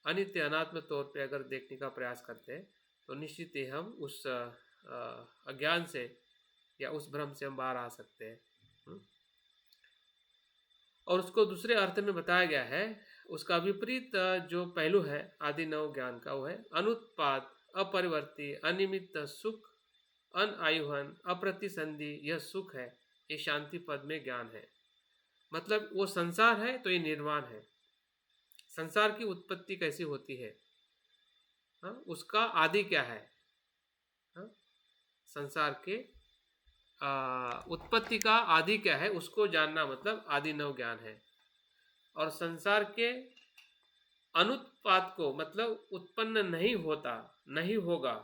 अनित्य अनात्म तौर पे अगर देखने का प्रयास करते हैं तो निश्चित ही हम उस अज्ञान से या उस भ्रम से हम बाहर आ सकते हैं। और उसको दूसरे अर्थ में बताया गया है, उसका विपरीत जो पहलू है आदि नव ज्ञान का, वो है अनुत्पाद, अपरिवर्ती, अनिमित्त सुख, अनायुहन, अप्रतिसंधि। यह सुख है, ये शांति पद में ज्ञान है। मतलब वो संसार है तो ये निर्वाण है। संसार की उत्पत्ति कैसी होती है, उसका आदि क्या है, संसार के उत्पत्ति का आदि क्या है, उसको जानना मतलब आदि नव ज्ञान है। और संसार के अनुत्पाद को मतलब उत्पन्न नहीं होता, नहीं होगा,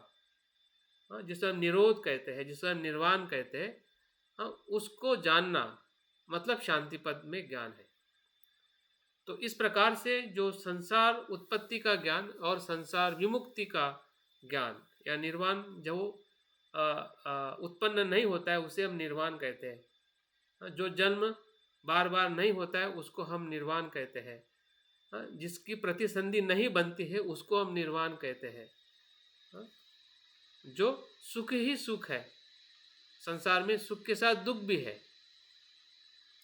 जिसे निरोध कहते हैं, जिसे निर्वाण कहते हैं, उसको जानना मतलब शांति पद में ज्ञान है। तो इस प्रकार से जो संसार उत्पत्ति का ज्ञान और संसार विमुक्ति का ज्ञान या निर्वाण, जो उत्पन्न नहीं होता है उसे हम निर्वाण कहते हैं। जो जन्म बार बार नहीं होता है उसको हम निर्वाण कहते हैं। जिसकी प्रतिसंधि नहीं बनती है उसको हम निर्वाण कहते हैं। जो सुख ही सुख है, संसार में सुख के साथ दुख भी है,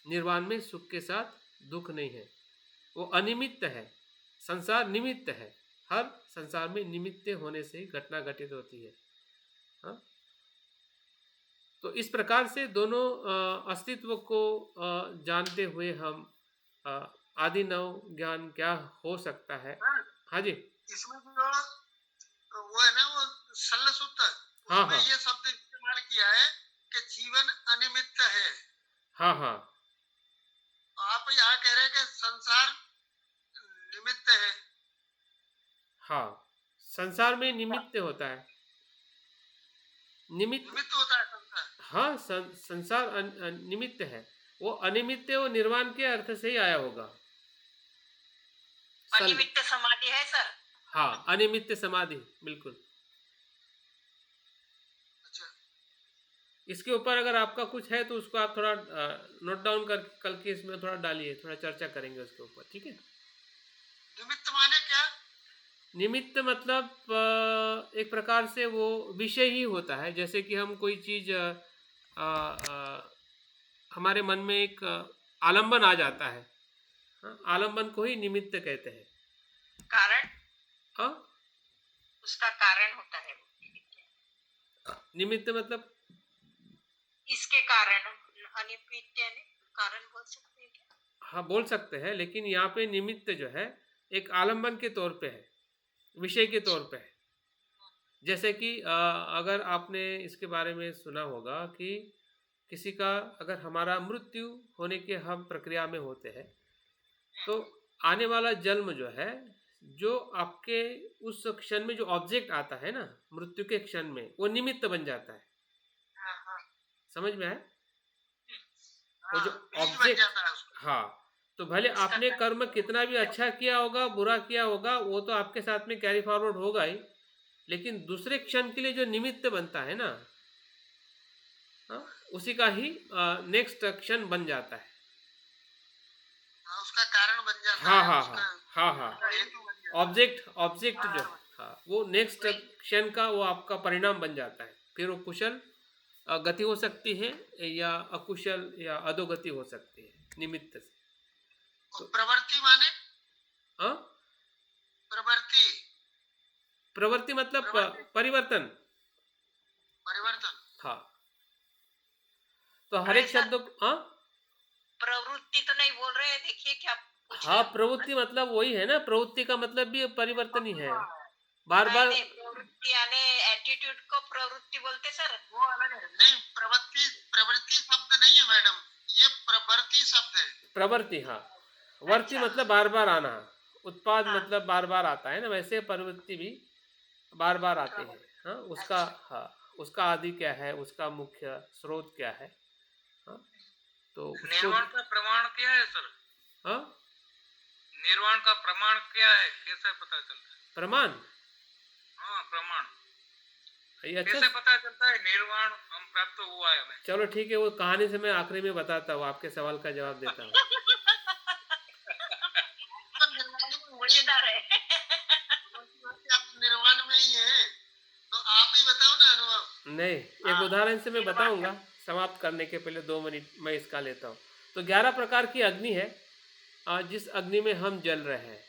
निर्वाण में सुख के साथ दुख नहीं है, वो अनिमित्त है। संसार निमित्त है, हर संसार में निमित्त होने से ही घटना घटित होती है। तो इस प्रकार से दोनों अस्तित्व को जानते हुए हम आदि नव ज्ञान क्या हो सकता है। हाँ जी, इसमें जो वो है ना, वो सरल सूत्र, हाँ उसमें हाँ ये शब्द इस्तेमाल किया है कि जीवन अनिमित्त है। हाँ हाँ आप यहाँ कह रहे हैं कि संसार निमित्त है। हाँ, संसार में निमित्त होता है, निमित्त होता है संसार। हाँ, संसार निमित्त है। वो अनिमित्त वो निर्वाण के अर्थ से ही आया होगा। अनिमित्त समाधि है सर। हाँ, अनिमित्त समाधि, बिल्कुल। अच्छा, इसके ऊपर अगर आपका कुछ है तो उसको आप थोड़ा नोट डाउन कर कल के इसमें थोड़ा डालिए, थोड़ा चर्चा करेंगे उसके ऊपर, ठीक है। निमित्त माने क्या? निमित्त मतलब एक प्रकार से वो विषय ही होता है। जैसे कि हम कोई चीज़ हमारे मन में एक आलंबन आ जाता है, आलंबन को ही निमित्त कहते हैं। कारण, हाँ, उसका कारण होता है निमित्त मतलब इसके कारण। अनिमित्त यानी कारण बोल सकते हैं क्या? हाँ, बोल सकते हैं, लेकिन यहाँ पे निमित्त जो है एक आलंबन के तौर पे है, विषय के तौर पे है। जैसे कि अगर आपने इसके बारे में सुना होगा कि किसी का अगर हमारा मृत्यु होने के हम प्रक्रिया में होते हैं तो आने वाला जन्म जो है, जो आपके उस क्षण में जो ऑब्जेक्ट आता है ना, मृत्यु के क्षण में, वो निमित्त बन जाता है। हाँ हाँ समझ में आया? वो हाँ जो बीज बन ऑब्जेक्ट, जाता है उसका। हाँ, तो भले उसका आपने कर्म कितना भी अच्छा किया होगा, बुरा किया होगा, वो तो आपके साथ में कैरी फॉरवर्ड होगा ही, लेकिन दूसरे क्षण के लिए जो निमित्त बनता है ना, हाँ, उसी का ही नेक्स्ट क्षण बन जाता है। हाँ, उसका कारण बन जाता हाँ है, हाँ उसका हाँ हाँ हाँ, हेतु बन जाता है। ऑब्जेक्ट जो, हाँ, वो नेक्स्ट वही क्षण का वो आपका परिणाम बन जाता है। फिर वो कुशल गति हो सकती है या अकुशल या अधोगति हो सकती है निमित्त से। और प्रवृत्ति माने हाँ, प्रवृत्ति प्रवृत्ति मतलब प्रवृत्ति परिवर्तन। परिवर्तन। हाँ, तो हर एक ऐसा शब्द हाँ प्रवृत्ति तो नहीं बोल रहे हैं, देखिए क्या पूछ रहे हाँ, हैं। प्रवृत्ति मतलब वही है ना, प्रवृत्ति का मतलब भी परिवर्तन ही है। बार नहीं बार नहीं, प्रवृत्ति यानी एटीट्यूड को प्रवृत्ति बोलते सर। वो अलग है। नहीं, प्रवृत्ति प्रवृत्ति शब्द नहीं है मैडम, ये प्रवृत्ति शब्द है। प्रवृत्ति, हाँ, वर्ती अच्छा मतलब बार बार आना, उत्पाद हाँ मतलब बार बार आता है ना, वैसे प्रवृत्ति भी बार बार आते हैं। हाँ, उसका, अच्छा हाँ, उसका आदि क्या है, उसका मुख्य स्रोत क्या है, हाँ, तो उसको, निर्वाण का प्रमाण क्या है सर? हाँ, निर्वाण का प्रमाण क्या है, कैसे पता चलता है? प्रमाण, हाँ प्रमाण ये अच्छा। कैसे पता चलता है निर्वाण हम प्राप्त हुआ है हमें? चलो ठीक है, वो कहानी से मैं आखिरी में बताता हूँ, आपके सवाल का जवाब देता हूँ। तो निर्वाण में वही मजेदार है। आप निर्वाण में ही है, तो आप ही बताओ ना अनुभव। नहीं, एक उदाहरण से मैं बताऊंगा, समाप्त करने के पहले 2 मिनट मैं इसका लेता हूँ। तो 11 प्रकार की अग्नि है, जिस अग्नि में हम जल रहे हैं।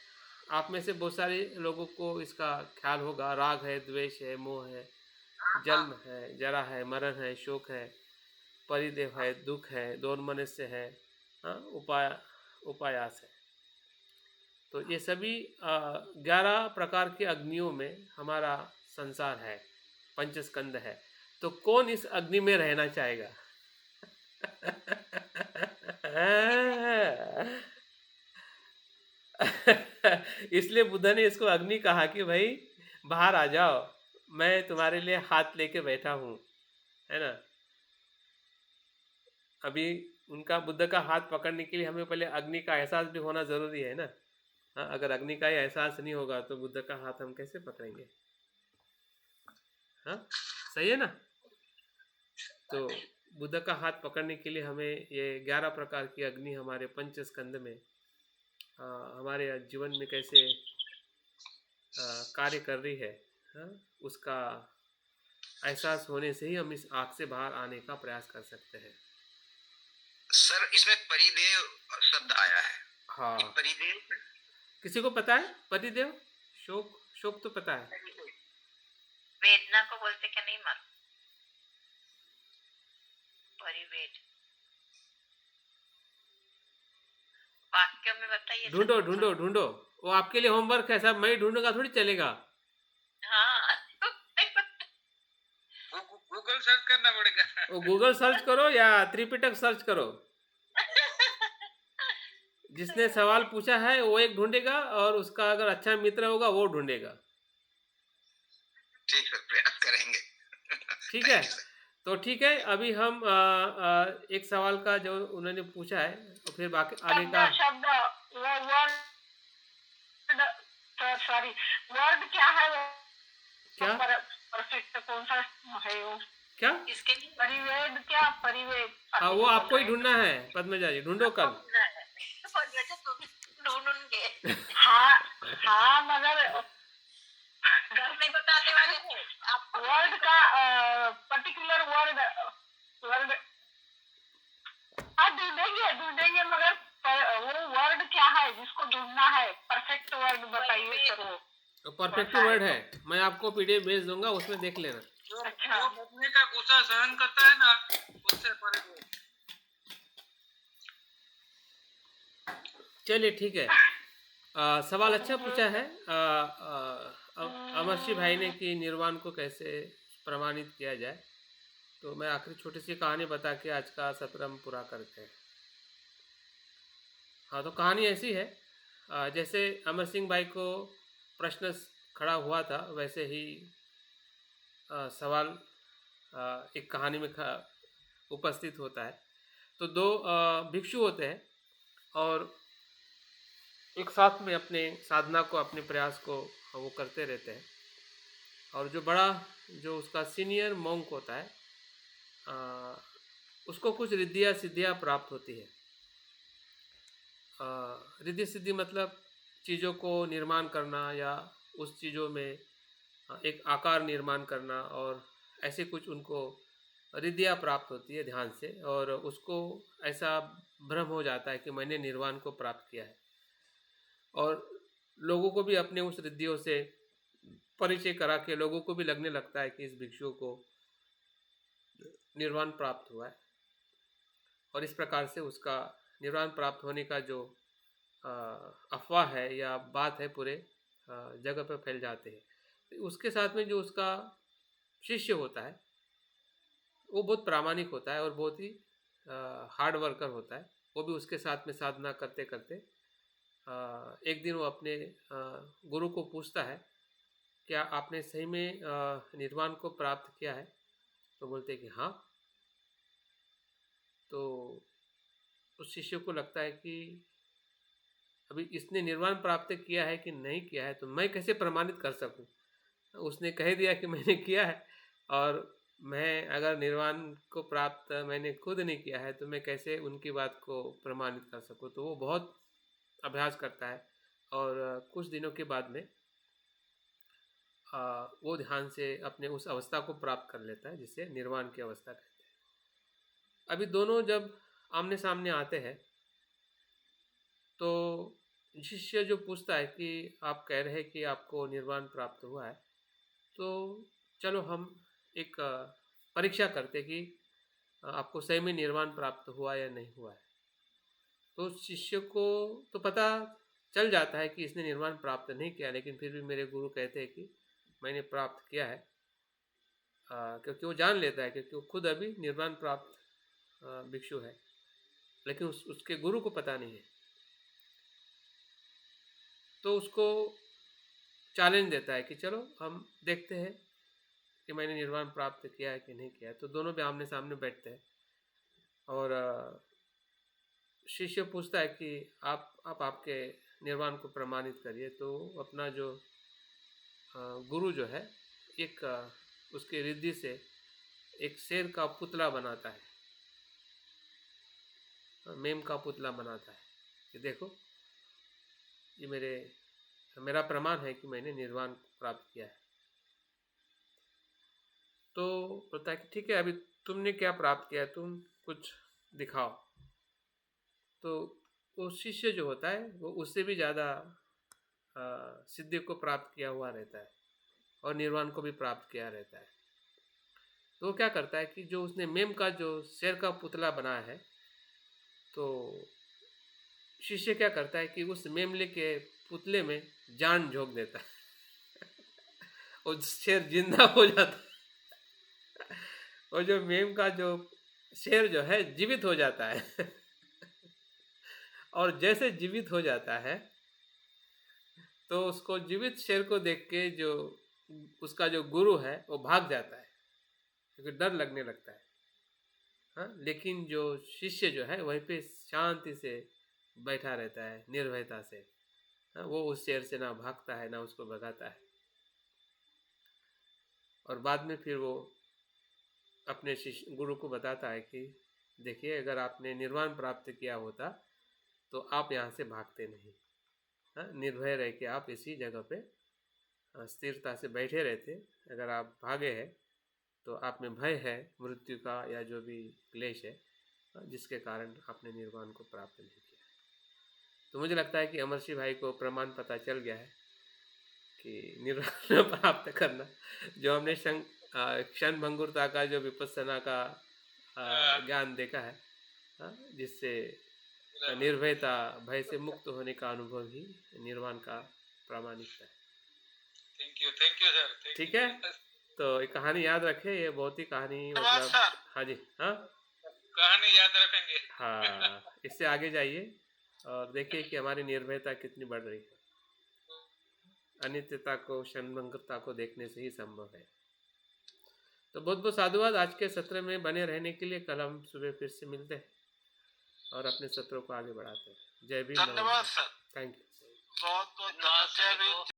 आप में से बहुत सारे लोगों को इसका ख्याल होगा। राग है, द्वेष है, मोह है, जन्म है, जरा है, मरण है, शोक है, परिदेव है, दुख है, दोर्मनस्य है, हाँ, उपायास है। तो ये सभी 11 प्रकार की अग्नियों में हमारा संसार है, पंचस्कंद है। तो कौन इस अग्नि में रहना चाहेगा? इसलिए बुद्ध ने इसको अग्नि कहा कि भाई बाहर आ जाओ, मैं तुम्हारे लिए हाथ लेके बैठा हूँ, है ना। अभी उनका, बुद्ध का हाथ पकड़ने के लिए हमें पहले अग्नि का एहसास भी होना ज़रूरी है ना। हाँ, अगर अग्नि का ही एहसास नहीं होगा तो बुद्ध का हाथ हम कैसे पकड़ेंगे? हाँ, सही है ना। तो बुद्ध का हाथ पकड़ने के लिए हमें ये 11 प्रकार की अग्नि हमारे पंचस्कंद में हमारे जीवन में कैसे कार्य कर रही है, हाँ, उसका एहसास होने से ही हम इस आग से बाहर आने का प्रयास कर सकते हैं। सर इसमें परिदेव शब्द आया है। हाँ, ये परिदेव किसी को पता है पतिदेव? शोक, शोक तो पता है। वेदना को बोलते क्या नहीं मालूम? परिवेद वाक्यों में बताइए सर। ढूंढो ढूंढो ढूंढो, वो आपके लिए होमवर्क है, सब मैं ही ढूंढूंगा थोड़ी चलेगा। हाँ गूगल सर्च करना पड़ेगा। वो गूगल सर्च करो या त्रिपिटक सर्च करो। जिसने सवाल पूछा है वो एक ढूंढेगा और उसका अगर अच्छा मित्र होगा वो ढूंढेगा। ठीक है, प्रयास करेंगे। ठीक है, तो ठीक है, अभी हम एक सवाल का जो उन्होंने पूछा है और फिर बाकी आगे का शब्द वर्ड, सॉरी वर्ड क्या है वो? क्या परफेक्ट कौन सा है वो? क्या? इसके लिए परिवेद, क्या परिवेद? हाँ, वो आपको ही ढूंढना है पद्मजा जी, ढूंढो कल। ढूंढूंगे। हाँ हाँ, मगर घर नहीं बताने वाले हैं आपको। वर्ड का पर्टिकुलर वर्ड ढूंढेंगे मगर वो वर्ड क्या है जिसको ढूंढना है? परफेक्ट वर्ड बताइए सर। वो परफेक्ट वर्ड है, मैं आपको पीडीएफ भेज दूंगा, उसमें देख लेना। अच्छा। जो पत्नी का गुस्सा सहन करता है ना, उससे परिदेव। चलिए ठीक है, सवाल अच्छा पूछा है अमरशी भाई ने कि निर्वाण को कैसे प्रमाणित किया जाए। तो मैं आखिरी छोटी सी कहानी बता के आज का सत्र हम पूरा करते हैं। हाँ, तो कहानी ऐसी है, जैसे अमर सिंह भाई को प्रश्न खड़ा हुआ था वैसे ही सवाल एक कहानी में उपस्थित होता है। तो दो भिक्षु होते हैं और एक साथ में अपने साधना को, अपने प्रयास को वो करते रहते हैं। और जो उसका सीनियर मॉन्क होता है उसको कुछ रिद्धियाँ सिद्धियाँ प्राप्त होती है। रिद्धि सिद्धि मतलब चीज़ों को निर्माण करना या उस चीज़ों में एक आकार निर्माण करना, और ऐसे कुछ उनको रिद्धियाँ प्राप्त होती है ध्यान से, और उसको ऐसा भ्रम हो जाता है कि मैंने निर्वाण को प्राप्त किया है। और लोगों को भी अपने उस रिद्धियों से परिचय करा के लोगों को भी लगने लगता है कि इस भिक्षु को निर्वाण प्राप्त हुआ है, और इस प्रकार से उसका निर्वाण प्राप्त होने का जो अफवाह है या बात है पूरे जगह पर फैल जाते हैं। उसके साथ में जो उसका शिष्य होता है वो बहुत प्रामाणिक होता है और बहुत ही हार्ड वर्कर होता है। वो भी उसके साथ में साधना करते करते एक दिन वो अपने गुरु को पूछता है, क्या आपने सही में निर्वाण को प्राप्त किया है? तो बोलते हैं कि हाँ। तो उस शिष्य को लगता है कि अभी इसने निर्वाण प्राप्त किया है कि नहीं किया है, तो मैं कैसे प्रमाणित कर सकूं? उसने कह दिया कि मैंने किया है, और मैं अगर निर्वाण को प्राप्त मैंने खुद नहीं किया है तो मैं कैसे उनकी बात को प्रमाणित कर सकूं? तो वो बहुत अभ्यास करता है और कुछ दिनों के बाद में वो ध्यान से अपने उस अवस्था को प्राप्त कर लेता है जिसे निर्वाण की अवस्था कहते हैं। अभी दोनों जब आमने सामने आते हैं तो शिष्य जो पूछता है कि आप कह रहे हैं कि आपको निर्वाण प्राप्त हुआ है, तो चलो हम एक परीक्षा करते कि आपको सही में निर्वाण प्राप्त हुआ या नहीं हुआ है। तो शिष्य को तो पता चल जाता है कि इसने निर्वाण प्राप्त नहीं किया, लेकिन फिर भी मेरे गुरु कहते हैं कि मैंने प्राप्त किया है, क्योंकि वो जान लेता है, क्योंकि वो खुद अभी निर्वाण प्राप्त भिक्षु है, लेकिन उसके गुरु को पता नहीं है। तो उसको चैलेंज देता है कि चलो हम देखते हैं कि मैंने निर्वाण प्राप्त किया है कि नहीं किया है। तो दोनों भी आमने सामने बैठते हैं और शिष्य पूछता है कि आप आपके निर्वाण को प्रमाणित करिए। तो अपना जो गुरु जो है एक उसके रिद्धि से एक शेर का पुतला बनाता है, मेम का पुतला बनाता है कि देखो ये मेरा प्रमाण है कि मैंने निर्वाण प्राप्त किया है। तो बोलता है कि ठीक है, अभी तुमने क्या प्राप्त किया, तुम कुछ दिखाओ। तो वो शिष्य जो होता है वो उससे भी ज़्यादा सिद्धि को प्राप्त किया हुआ रहता है और निर्वाण को भी प्राप्त किया रहता है। तो वो क्या करता है कि जो उसने मेम का जो शेर का पुतला बनाया है, तो शिष्य क्या करता है कि उस मेमले के पुतले में जान झोंक देता है और शेर जिंदा हो जाता है और जो मेम का जो शेर जो है जीवित हो जाता है और जैसे जीवित हो जाता है तो उसको जीवित शेर को देख के जो उसका जो गुरु है वो भाग जाता है क्योंकि डर लगने लगता है। हाँ, लेकिन जो शिष्य जो है वहीं पे शांति से बैठा रहता है निर्भयता से। हाँ, वो उस शेर से ना भागता है ना उसको भगाता है। और बाद में फिर वो अपने शिष्य गुरु को बताता है कि देखिए, अगर आपने निर्वाण प्राप्त किया होता तो आप यहाँ से भागते नहीं। हाँ, निर्भय रह के आप इसी जगह पे स्थिरता से बैठे रहते। अगर आप भागे हैं तो आप में भय है मृत्यु का या जो भी क्लेश है जिसके कारण आपने निर्वाण को प्राप्त नहीं किया। तो मुझे लगता है कि अमरसिंह भाई को प्रमाण पता चल गया है कि निर्वाण प्राप्त करना, जो हमने क्षण भंगुरता का जो विपස්සना का ज्ञान देखा है, जिससे निर्भयता भय से मुक्त होने का अनुभव ही निर्वाण का प्रामाणिकता है। Thank you sir. ठीक है, तो ये कहानी याद रखे, ये बहुत ही कहानी मतलब। हाँ जी, हाँ कहानी याद रखेंगे। हाँ, इससे आगे जाइए और देखिए कि हमारी निर्भयता कितनी बढ़ रही है। अनित्यता को, क्षणभंगुरता को देखने से ही संभव है। तो बहुत बहुत साधुवाद आज के सत्र में बने रहने के लिए। कल हम सुबह फिर से मिलते हैं और अपने सत्रों को आगे बढ़ाते हैं। जय भीम। धन्यवाद सर, थैंक यू। बहुत बहुत धन्यवाद।